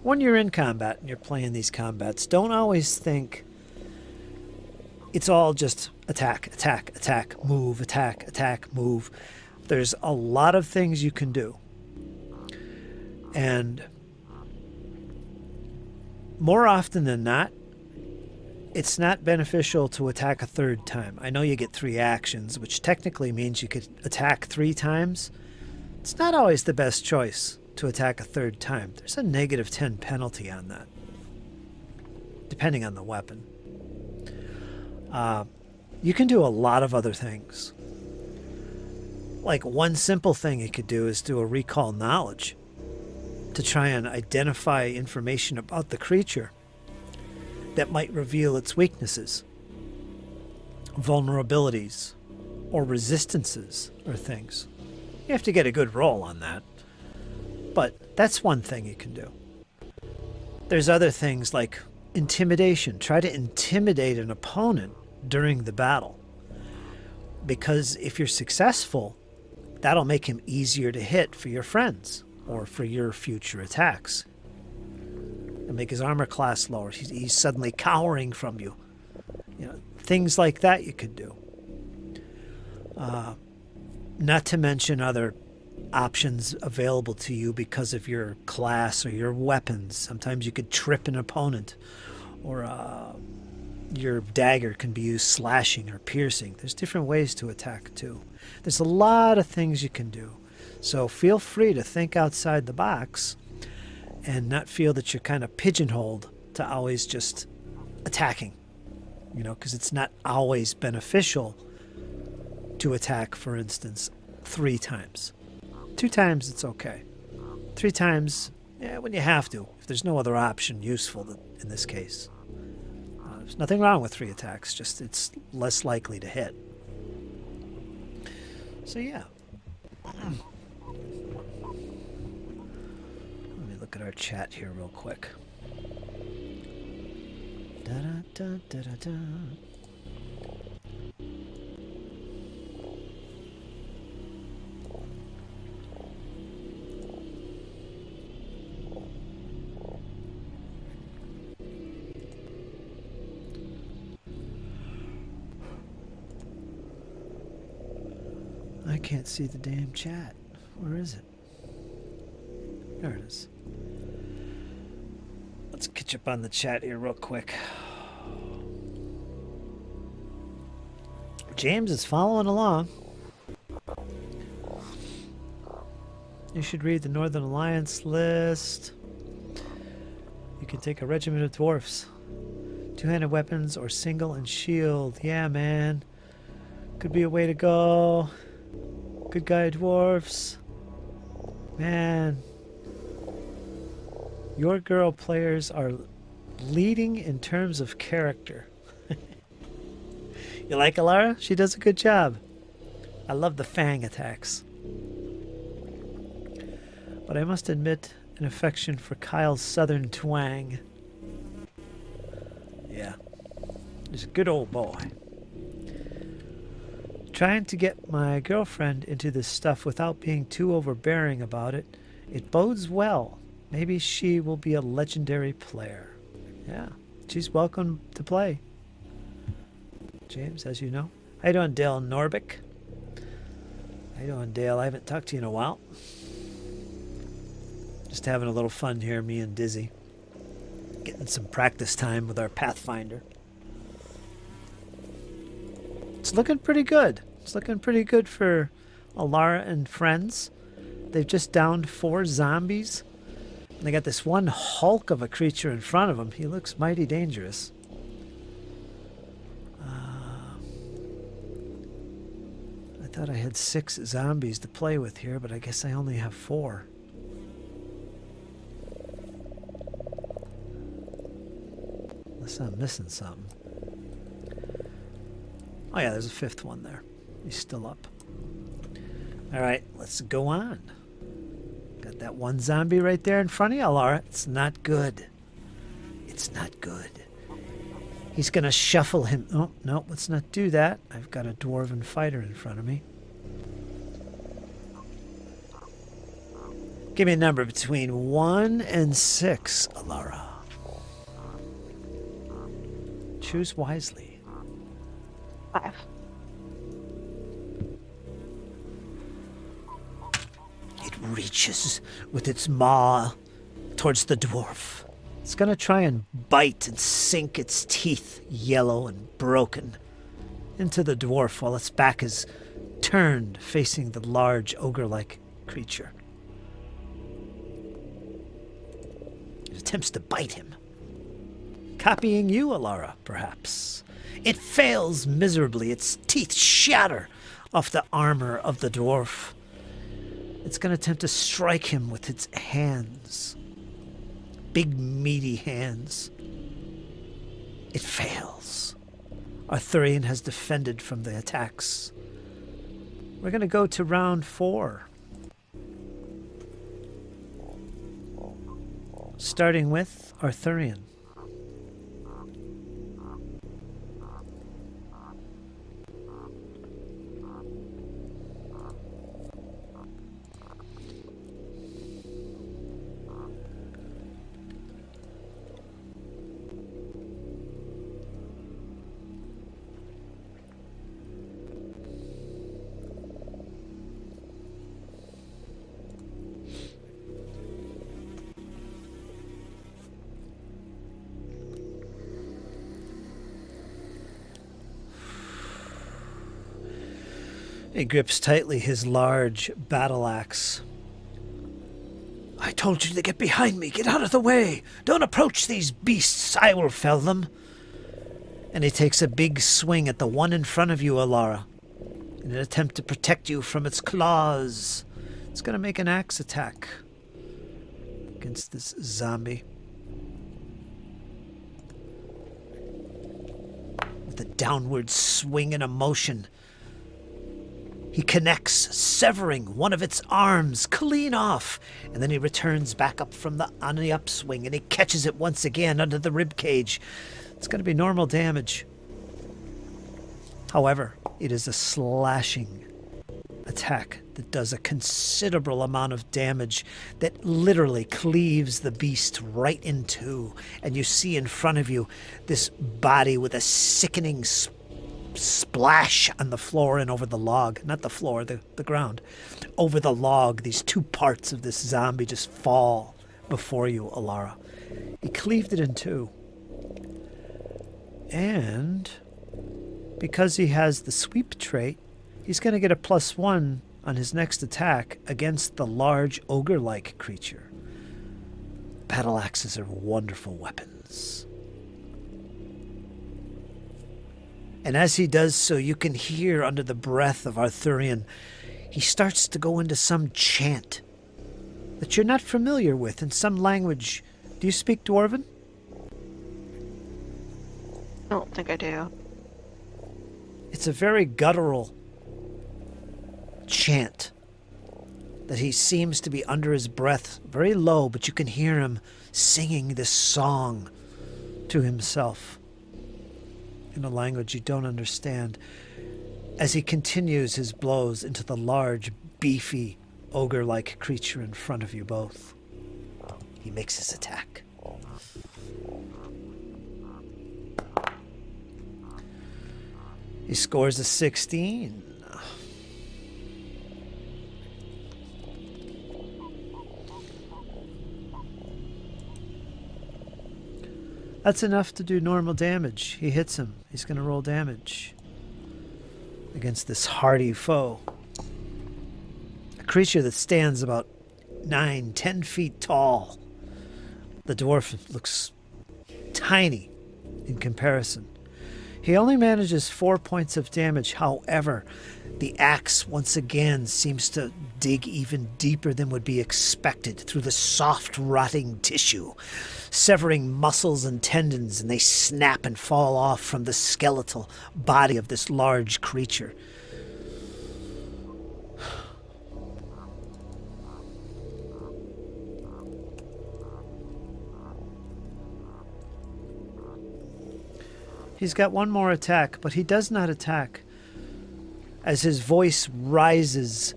when you're in combat and you're playing these combats, don't always think it's all just attack, attack, attack, move, attack, attack, move. There's a lot of things you can do. And more often than not, it's not beneficial to attack a third time. I know you get 3 actions, which technically means you could attack 3 times. It's not always the best choice to attack a third time. There's a -10 penalty on that, depending on the weapon. You can do a lot of other things. Like one simple thing you could do is do a recall knowledge to try and identify information about the creature that might reveal its weaknesses, vulnerabilities, or resistances or things. You have to get a good roll on that. But that's one thing you can do. There's other things like intimidation. Try to intimidate an opponent during the battle. Because if you're successful, that'll make him easier to hit for your friends or for your future attacks. And make his armor class lower. He's suddenly cowering from you. You know, things like that you could do. Not to mention other options available to you because of your class or your weapons. Sometimes you could trip an opponent, or your dagger can be used slashing or piercing. There's different ways to attack too. There's a lot of things you can do. So feel free to think outside the box and not feel that you're kind of pigeonholed to always just attacking, you know, because it's not always beneficial to attack, for instance, 3 times. 2 times, it's okay. 3 times, yeah, when you have to, if there's no other option useful in this case. There's nothing wrong with 3 attacks, just it's less likely to hit. So yeah. Let me look at our chat here real quick. Da-da-da-da-da-da. I can't see the damn chat. Where is it? There it is. Let's catch up on the chat here real quick. James is following along. You should read the Northern Alliance list. You can take a regiment of dwarfs. 2-handed weapons or single and shield. Yeah, man. Could be a way to go. Good guy dwarfs. Man. Your girl players are leading in terms of character. You like Elara? She does a good job. I love the fang attacks. But I must admit an affection for Kyle's southern twang. Yeah. He's a good old boy. Trying to get my girlfriend into this stuff without being too overbearing about it, it bodes well. Maybe she will be a legendary player. Yeah, she's welcome to play. James, as you know. How you doing, Dale Norbick? How you doing, Dale? I haven't talked to you in a while. Just having a little fun here, me and Dizzy. Getting some practice time with our Pathfinder. It's looking pretty good. It's looking pretty good for Elara and friends. They've just downed 4 zombies. And they got this one hulk of a creature in front of them. He looks mighty dangerous. I thought I had 6 zombies to play with here, but I guess I only have 4. Unless I'm missing something. Oh yeah, there's a 5th one there. He's still up. Alright, let's go on. Got that one zombie right there in front of you, Elara. It's not good. It's not good. He's going to shuffle him. Oh, no, let's not do that. I've got a dwarven fighter in front of me. Give me a number between 1 and 6, Elara. Choose wisely. 5. It reaches with its maw towards the dwarf. It's going to try and bite and sink its teeth, yellow and broken, into the dwarf while its back is turned facing the large ogre-like creature. It attempts to bite him. Copying you, Elara, perhaps. It fails miserably. Its teeth shatter off the armor of the dwarf. It's going to attempt to strike him with its hands. Big, meaty hands. It fails. Arthurian has defended from the attacks. We're going to go to round 4. Starting with Arthurian. He grips tightly his large battle axe. I told you to get behind me. Get out of the way. Don't approach these beasts. I will fell them. And he takes a big swing at the one in front of you, Elara, in an attempt to protect you from its claws. It's going to make an axe attack against this zombie. With a downward swing and a motion, he connects, severing one of its arms clean off, and then he returns back up on the upswing, and he catches it once again under the rib cage. It's going to be normal damage. However, it is a slashing attack that does a considerable amount of damage that literally cleaves the beast right in two, and you see in front of you this body with a sickening splash on the floor and over the log. Not the floor, the ground. Over the log, these 2 parts of this zombie just fall before you, Elara. He cleaved it in 2. And because he has the sweep trait, he's going to get a +1 on his next attack against the large ogre-like creature. Battle axes are wonderful weapons. And as he does so, you can hear under the breath of Arthurian, he starts to go into some chant that you're not familiar with in some language. Do you speak Dwarven? I don't think I do. It's a very guttural chant that he seems to be under his breath, very low, but you can hear him singing this song to himself in a language you don't understand as he continues his blows into the large, beefy, ogre-like creature in front of you both. He makes his attack. He scores a 16. That's enough to do normal damage. He hits him. He's going to roll damage against this hardy foe. A creature that stands about 9-10 feet tall. The dwarf looks tiny in comparison. He only manages 4 points of damage. However, the axe once again seems to dig even deeper than would be expected through the soft, rotting tissue, severing muscles and tendons, and they snap and fall off from the skeletal body of this large creature. He's got one more attack, but he does not attack. As his voice rises,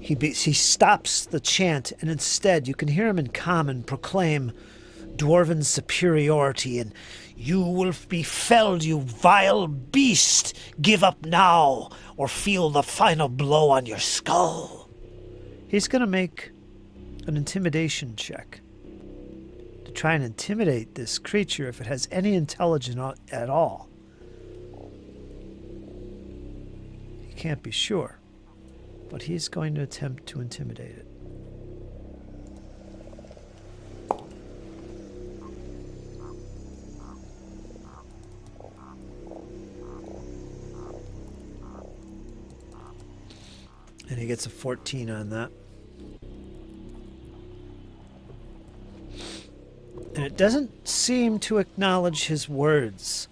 he stops the chant, and instead you can hear him in common proclaim dwarven superiority and, "You will be felled, you vile beast! Give up now, or feel the final blow on your skull." He's going to make an intimidation check to try and intimidate this creature if it has any intelligence at all. He can't be sure, but he's going to attempt to intimidate it. And he gets a 14 on that. And it doesn't seem to acknowledge his words.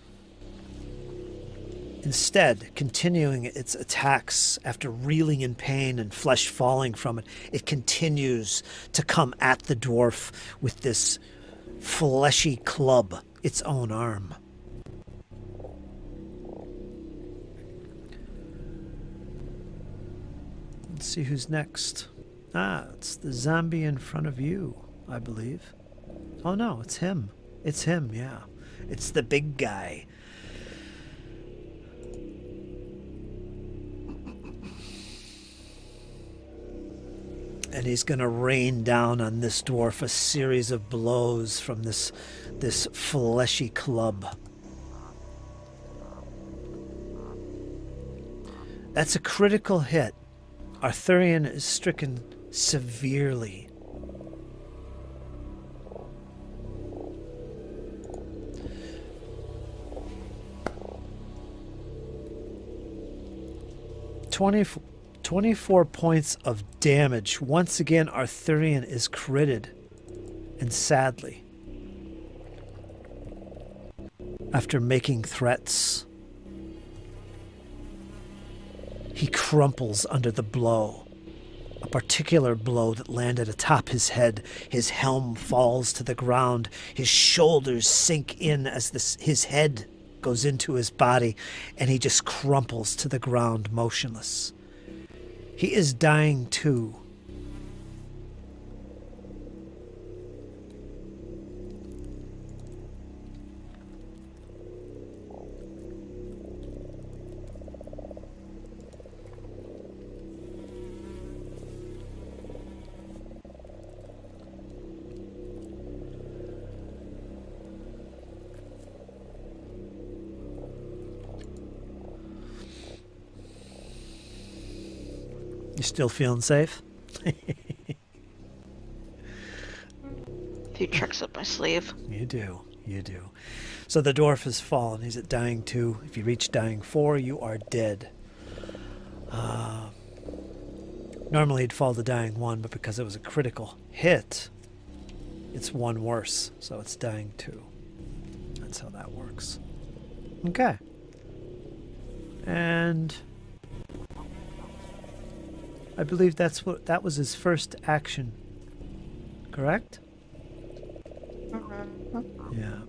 Instead, continuing its attacks after reeling in pain and flesh falling from it, it continues to come at the dwarf with this fleshy club, its own arm. Let's see who's next. It's the zombie in front of you, I believe. Oh no, it's him. It's him, yeah. It's the big guy. And he's going to rain down on this dwarf a series of blows from this fleshy club. That's a critical hit. Arthurian is stricken severely. $24 24 points of damage. Once again, Arthurian is critted. And sadly, after making threats, he crumples under the blow. A particular blow that landed atop his head. His helm falls to the ground. His shoulders sink in as his head goes into his body, and he just crumples to the ground motionless. He is dying too. You still feeling safe? A few tricks up my sleeve. You do. You do. So the dwarf has fallen. He's at dying 2. If you reach dying 4, you are dead. Normally he'd fall to dying 1, but because it was a critical hit, it's 1 worse. So it's dying 2. That's how that works. Okay. And I believe that was his first action. Correct? Mm-hmm. Yeah.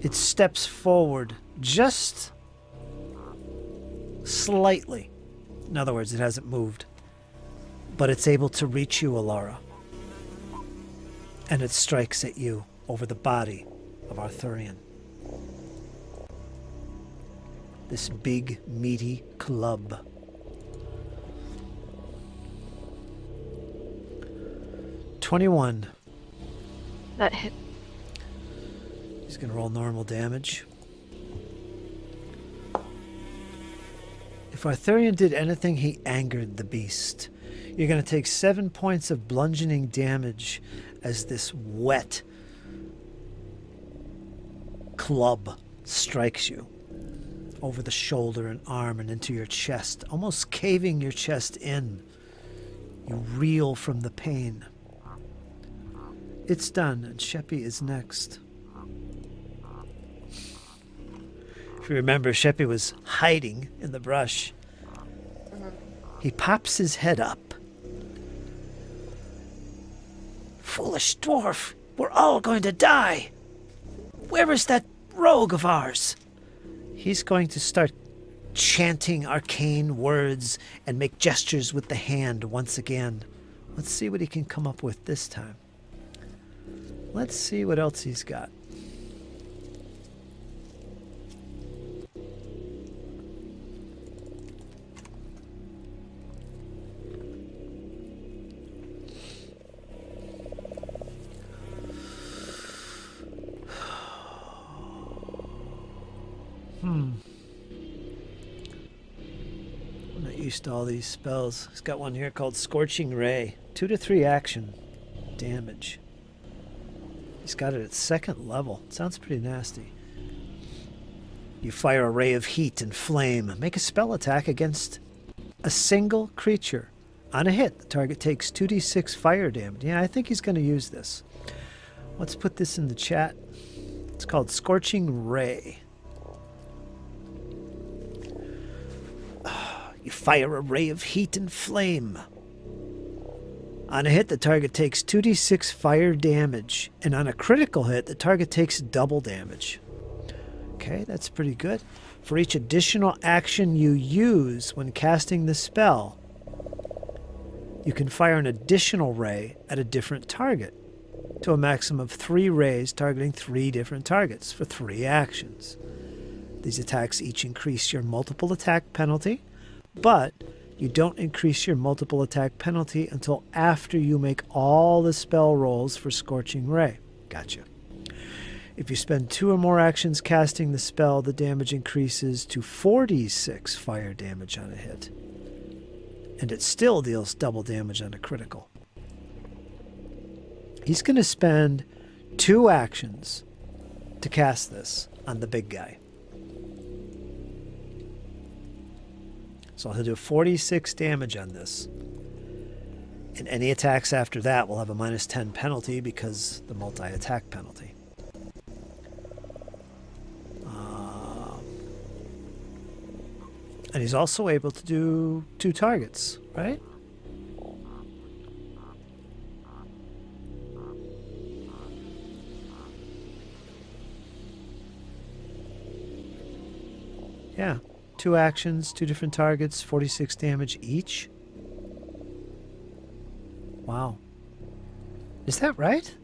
It steps forward just slightly. In other words, it hasn't moved. But it's able to reach you, Elara. And it strikes at you over the body of Arthurian. This big, meaty club. $21. That hit. He's going to roll normal damage. If Arthurian did anything, he angered the beast. You're going to take 7 points of bludgeoning damage as this wet club strikes you over the shoulder and arm and into your chest, almost caving your chest in. You reel from the pain. It's done, and Sheppy is next. If you remember, Sheppy was hiding in the brush. He pops his head up. Foolish dwarf, we're all going to die. Where is that rogue of ours? He's going to start chanting arcane words and make gestures with the hand once again. Let's see what he can come up with this time. Let's see what else he's got. I'm not used to all these spells. He's got one here called Scorching Ray. 2 to 3 action damage. He's got it at 2nd level. Sounds pretty nasty. You fire a ray of heat and flame. Make a spell attack against a single creature. On a hit, the target takes 2d6 fire damage. Yeah, I think he's going to use this. Let's put this in the chat. It's called Scorching Ray. You fire a ray of heat and flame. On a hit, the target takes 2d6 fire damage. And on a critical hit, the target takes double damage. Okay, that's pretty good. For each additional action you use when casting the spell, you can fire an additional ray at a different target, to a maximum of 3 rays targeting 3 different targets for 3 actions. These attacks each increase your multiple attack penalty, but you don't increase your multiple attack penalty until after you make all the spell rolls for Scorching Ray. Gotcha. If you spend 2 or more actions casting the spell, the damage increases to 4d6 fire damage on a hit. And it still deals double damage on a critical. He's going to spend 2 actions to cast this on the big guy. So he'll do 46 damage on this. And any attacks after that will have a -10 penalty because the multi-attack penalty. And he's also able to do 2 targets, right? Yeah. 2 actions, 2 different targets, 46 damage each. Wow. Is that right?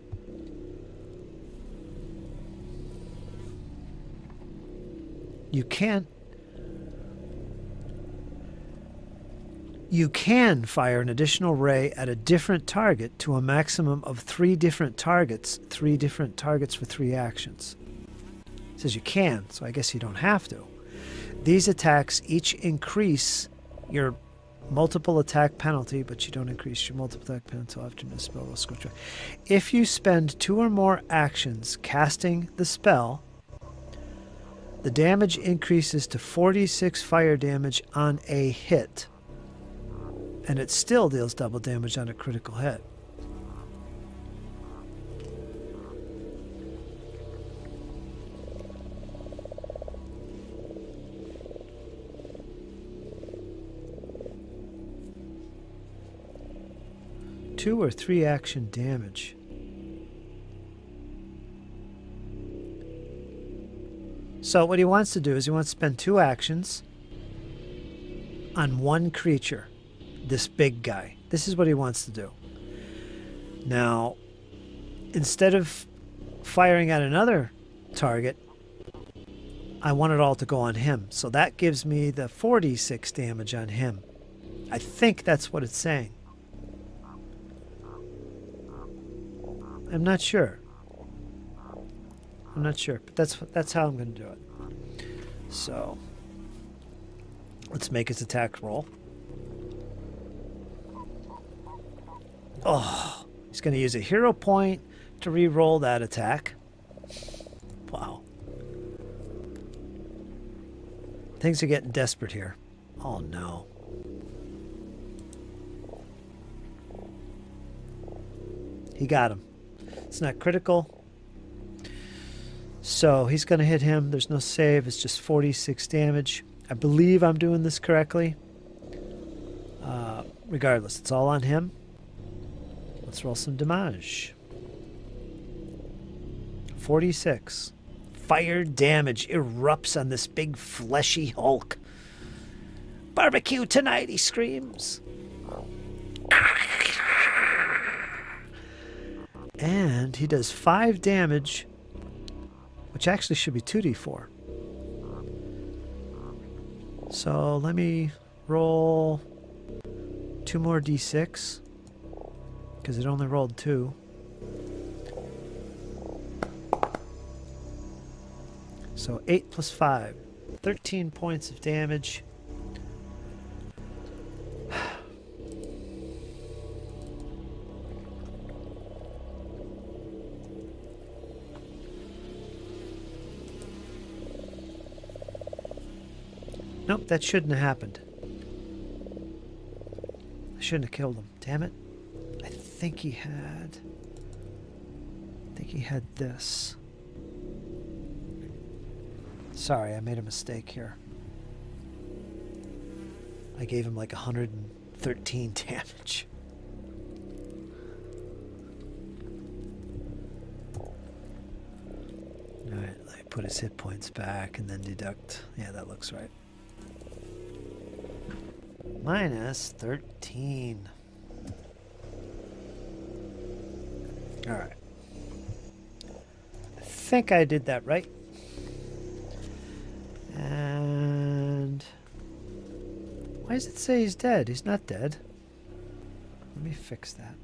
You can fire an additional ray at a different target to a maximum of 3 different targets, 3 different targets for 3 actions. It says you can, so I guess you don't have to. These attacks each increase your multiple attack penalty, but you don't increase your multiple attack penalty until after the spell will scorch. If you spend 2 or more actions casting the spell, the damage increases to 46 fire damage on a hit, and it still deals double damage on a critical hit. 2 or 3 action damage. So what he wants to do is he wants to spend 2 actions on one creature, this big guy. This is what he wants to do. Now, instead of firing at another target, I want it all to go on him. So that gives me the 46 damage on him. I think that's what it's saying. I'm not sure. But that's how I'm going to do it. So let's make his attack roll. Oh, he's going to use a hero point to re-roll that attack. Wow. Things are getting desperate here. Oh no. He got him. It's not critical. So he's going to hit him. There's no save. It's just 46 damage. I believe I'm doing this correctly. Regardless, it's all on him. Let's roll some damage. 46. Fire damage erupts on this big fleshy Hulk. Barbecue tonight, he screams. And he does 5 damage, which actually should be 2d4. So let me roll 2 more d6, because it only rolled 2. So 8 plus 5, 13 points of damage. Nope, that shouldn't have happened. I shouldn't have killed him. Damn it. I think he had this. Sorry, I made a mistake here. I gave him like 113 damage. Alright, let me put his hit points back and then deduct. Yeah, that looks right. Minus 13. Alright. I think I did that right. And why does it say he's dead? He's not dead. Let me fix that.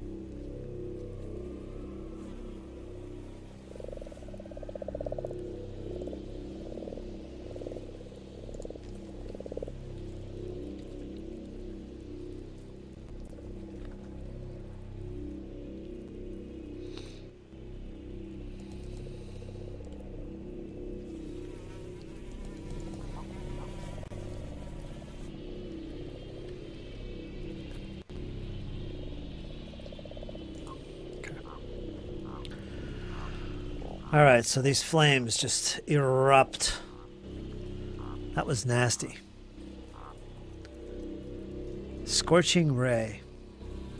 Alright, so these flames just erupt. That was nasty. Scorching ray.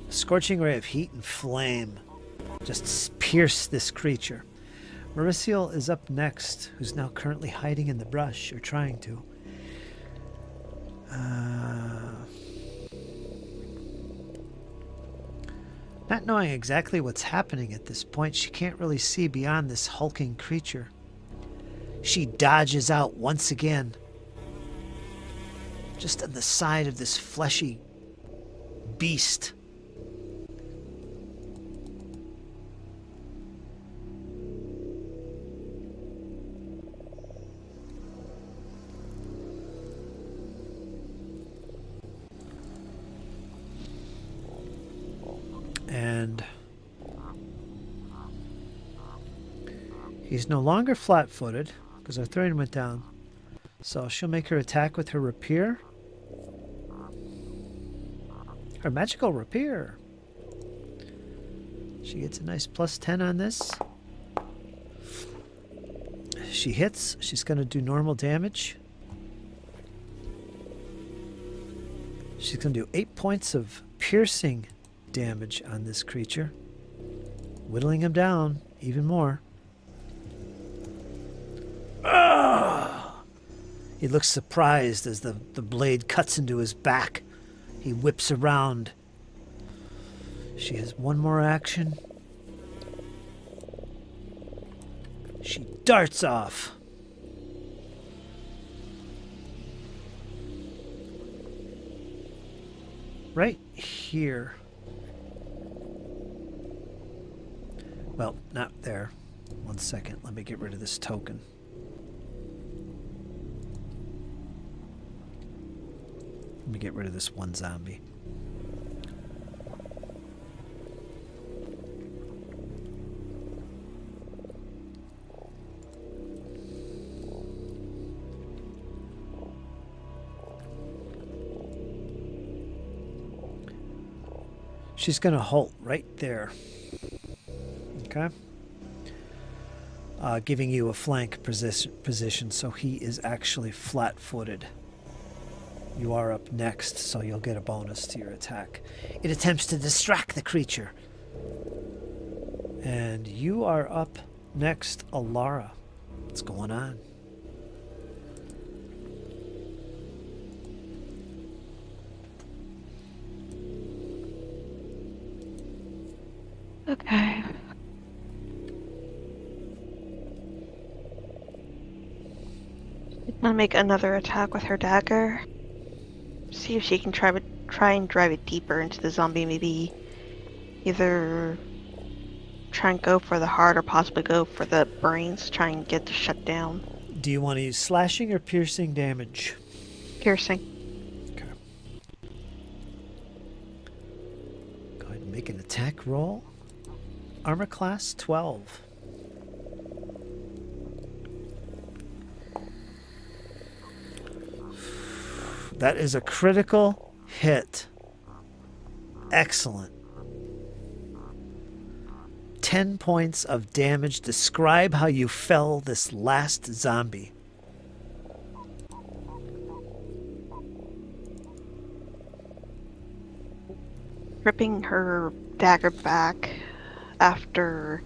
A scorching ray of heat and flame just pierced this creature. Mauricio is up next, who's now currently hiding in the brush, or trying to. Not knowing exactly what's happening at this point, she can't really see beyond this hulking creature. She dodges out once again, just on the side of this fleshy beast. And he's no longer flat-footed because Arthurian went down. So she'll make her attack with her rapier. Her magical rapier. She gets a nice plus 10 on this. She hits. She's going to do normal damage. She's going to do 8 points of piercing damage on this creature, whittling him down even more. He looks surprised as the blade cuts into his back. He whips around. She has one more action. She darts off. Right here. Well, not there. 1 second. Let me get rid of this token. Let me get rid of this one zombie. She's going to halt right there. Okay? Giving you a flank position, so he is actually flat-footed. You are up next, so you'll get a bonus to your attack. It attempts to distract the creature. And you are up next, Elara. What's going on? Okay. She's gonna make another attack with her dagger. See if she can try and drive it deeper into the zombie. Maybe either try and go for the heart or possibly go for the brains. Try and get the shut down. Do you want to use slashing or piercing damage? Piercing. Okay. Go ahead and make an attack roll. Armor class 12. That is a critical hit. Excellent. 10 points of damage. Describe how you fell this last zombie. Ripping her dagger back after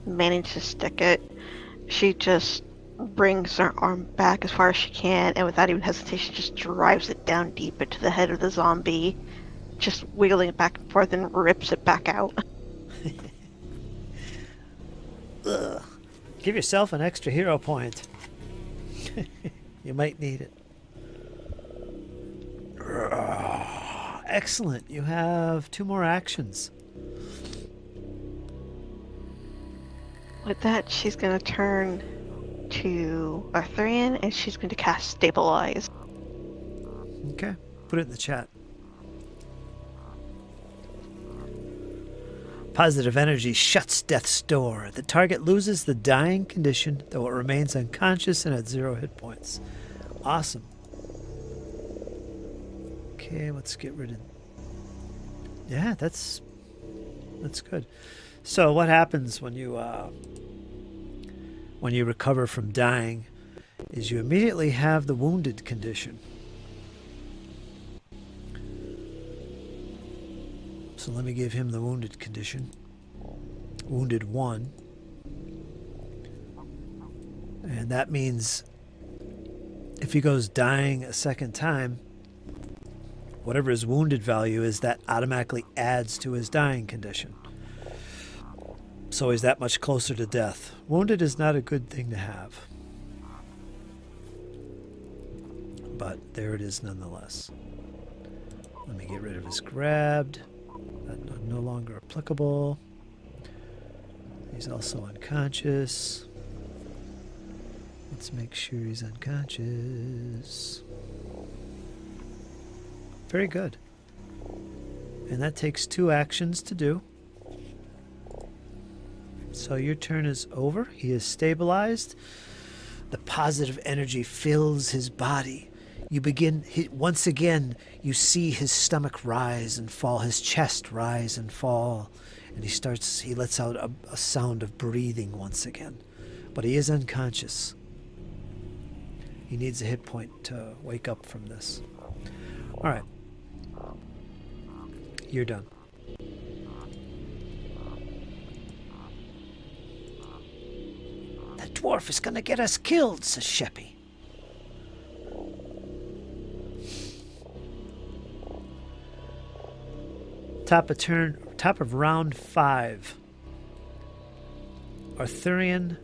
managing to stick it, she just brings her arm back as far as she can, and without even hesitation just drives it down deep into the head of the zombie, just wiggling it back and forth and rips it back out. Ugh. Give yourself an extra hero point. You might need it. Excellent. You have 2 more actions. With that, she's going to turn to Arthurian, and she's going to cast Stabilize. Okay. Put it in the chat. Positive energy shuts death's door. The target loses the dying condition, though it remains unconscious and at 0 hit points. Awesome. Okay, let's get rid of... Yeah, that's good. So what happens when you recover from dying is you immediately have the wounded condition. So let me give him the wounded condition. Wounded 1. And that means if he goes dying a second time, whatever his wounded value is, that automatically adds to his dying condition. So he's that much closer to death. Wounded is not a good thing to have. But there it is nonetheless. Let me get rid of his grabbed. That no longer applicable. He's also unconscious. Let's make sure he's unconscious. Very good. And that takes 2 actions to do. So your turn is over. He is stabilized. The positive energy fills his body. You begin, once again, you see his stomach rise and fall, his chest rise and fall. And he lets out a sound of breathing once again. But he is unconscious. He needs a hit point to wake up from this. All right. You're done. dwarf is gonna get us killed, says Sheppy. Top of round 5. Arthurian.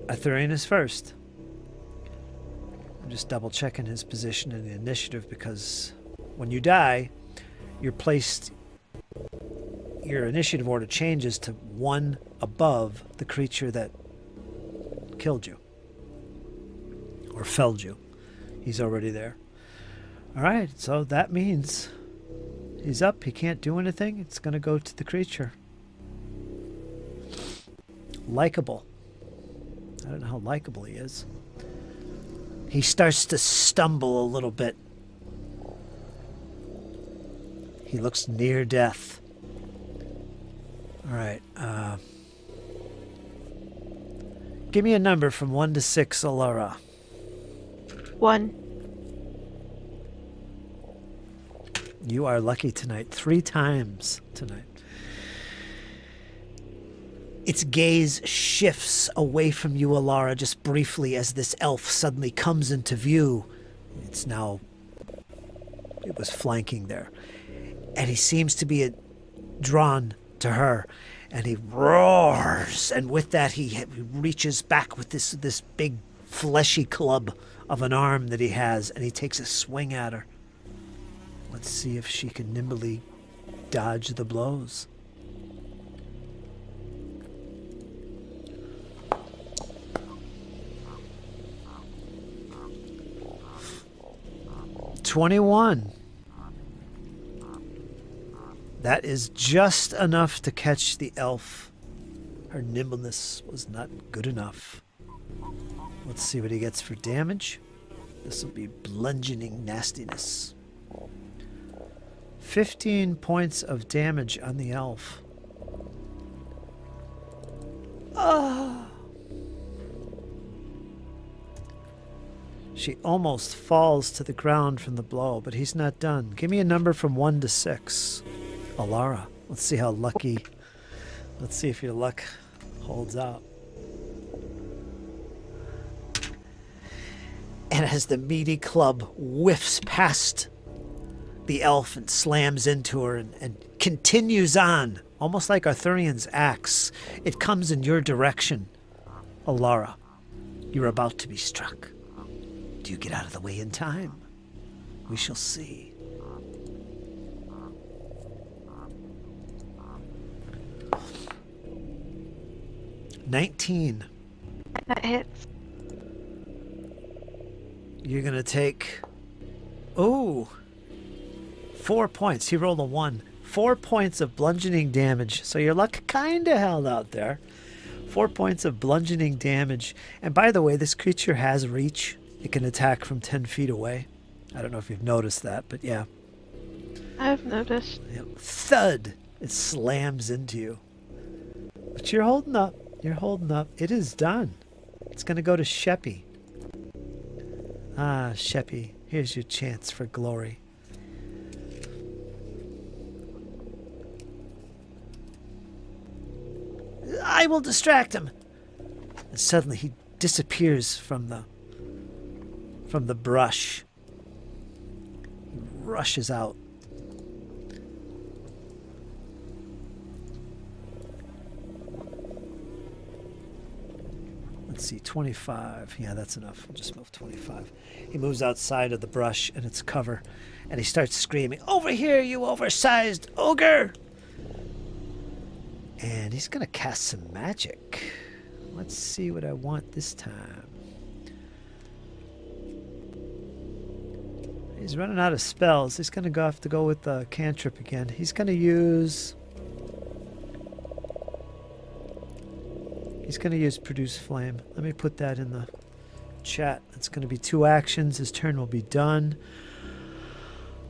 Arthurian is first. I'm just double checking his position in the initiative because when you die, you're placed. Your initiative order changes to 1 above the creature that killed you or felled you. He's already there. All right, so that means he's up. He can't do anything. It's going to go to the creature. Likeable. I don't know how likable he is. He starts to stumble a little bit. He looks near death. All right. Give me a number from 1 to 6, Elara. 1. You are lucky tonight. 3 times tonight. Its gaze shifts away from you, Elara, just briefly as this elf suddenly comes into view. It was flanking there. And he seems to be drawn to her. And he roars. And with that, he reaches back with this big fleshy club of an arm that he has. And he takes a swing at her. Let's see if she can nimbly dodge the blows. $21. That is just enough to catch the elf. Her nimbleness was not good enough. Let's see what he gets for damage. This will be bludgeoning nastiness. 15 points of damage on the elf. Ah. She almost falls to the ground from the blow, but he's not done. Give me a number from 1 to 6. Elara, let's see how lucky. Let's see if your luck holds out. And as the meaty club whiffs past the elf and slams into her and continues on, almost like Arthurian's axe, it comes in your direction. Elara, you're about to be struck. Do you get out of the way in time? We shall see. $19. That hits. You're going to take... Oh! 4 points. He rolled a 1. 4 points of bludgeoning damage. So your luck kind of held out there. 4 points of bludgeoning damage. And by the way, this creature has reach. It can attack from 10 feet away. I don't know if you've noticed that, but yeah. I've noticed. Thud! It slams into you. But you're holding up. You're holding up. It is done. It's going to go to Sheppy. Ah, Sheppy, here's your chance for glory. I will distract him. And suddenly he disappears from the brush. He rushes out. Let's see, 25. Yeah, that's enough. We'll just move 25. He moves outside of the brush and its cover, and he starts screaming, "Over here, you oversized ogre!" And he's going to cast some magic. Let's see what I want this time. He's running out of spells. He's going to have to go with the cantrip again. He's going to use... He's going to use Produce Flame. Let me put that in the chat. It's going to be 2 actions. His turn will be done.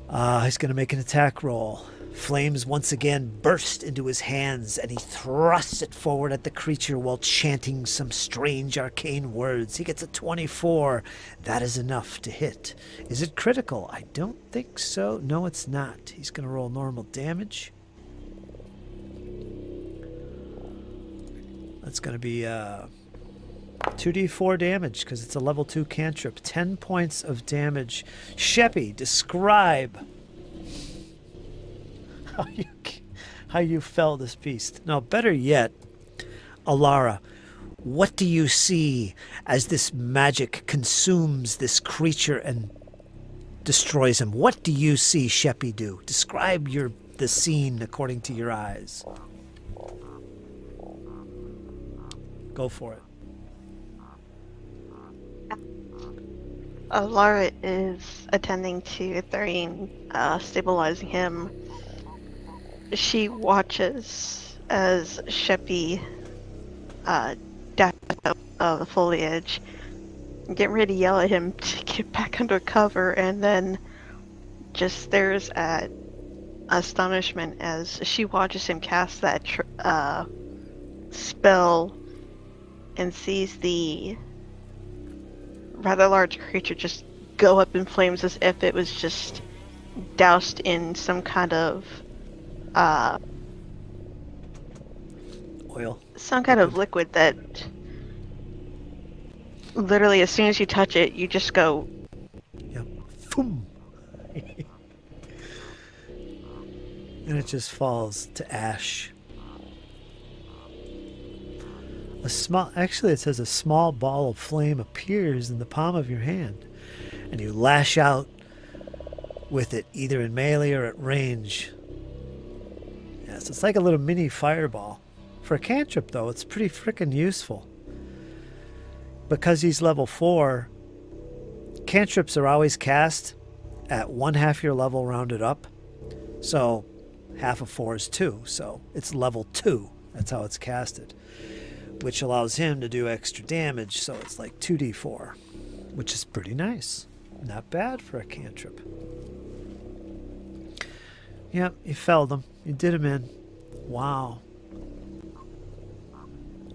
He's going to make an attack roll. Flames once again burst into his hands, and he thrusts it forward at the creature while chanting some strange arcane words. He gets a 24. That is enough to hit. Is it critical? I don't think so. No, it's not. He's going to roll normal damage. That's going to be 2d4 damage because it's a level 2 cantrip. 10 points of damage. Sheppy, describe how you fell this beast. No, better yet, Elara, what do you see as this magic consumes this creature and destroys him? What do you see Sheppy do? Describe the scene according to your eyes. Go for it. Lara is attending to Thurian, stabilizing him. She watches as Sheppy dashes out of the foliage, getting ready to yell at him to get back under cover, and then just stares at astonishment as she watches him cast that spell and sees the rather large creature just go up in flames as if it was just doused in some kind of Oil. some kind of liquid that literally as soon as you touch it, you just go. Yep. Boom. And it just falls to ash. Actually, it says a small ball of flame appears in the palm of your hand, and you lash out with it, either in melee or at range. Yes, it's like a little mini fireball. For a cantrip, though, it's pretty freaking useful. Because he's level 4, cantrips are always cast at 1/2 your level rounded up. So, half of 4 is 2, so it's level 2. That's how it's casted. Which allows him to do extra damage, so it's like 2d4, which is pretty nice. Not bad for a cantrip. Yep, you felled him. You did him in. Wow.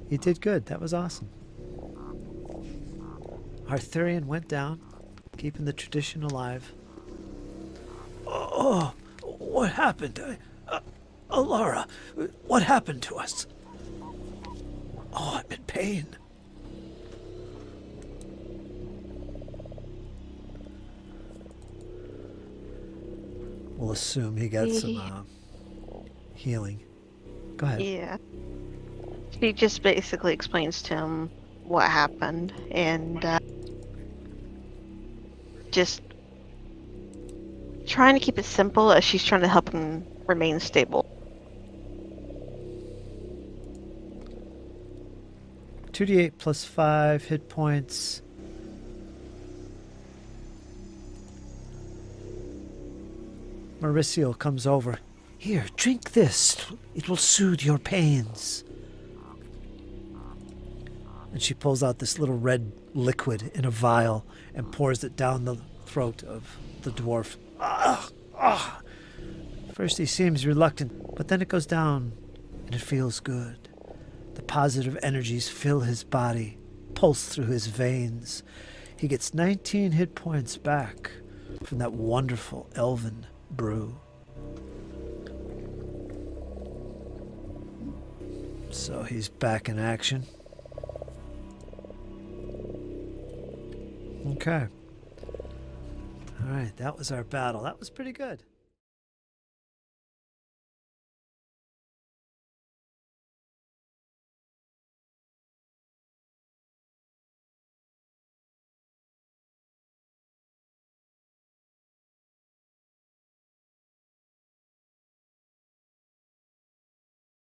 You did good. That was awesome. Arthurian went down, keeping the tradition alive. Oh, what happened? Elara, what happened to us? Oh, I'm in pain. We'll assume he got some healing. Go ahead. Yeah. She just basically explains to him what happened and just trying to keep it simple as she's trying to help him remain stable. 2d8 plus 5 hit points. Mauricio comes over. Here, drink this. It will soothe your pains. And she pulls out this little red liquid in a vial and pours it down the throat of the dwarf. First he seems reluctant, but then it goes down and it feels good. The positive energies fill his body, pulse through his veins. He gets 19 hit points back from that wonderful elven brew. So he's back in action. Okay. All right, that was our battle. That was pretty good.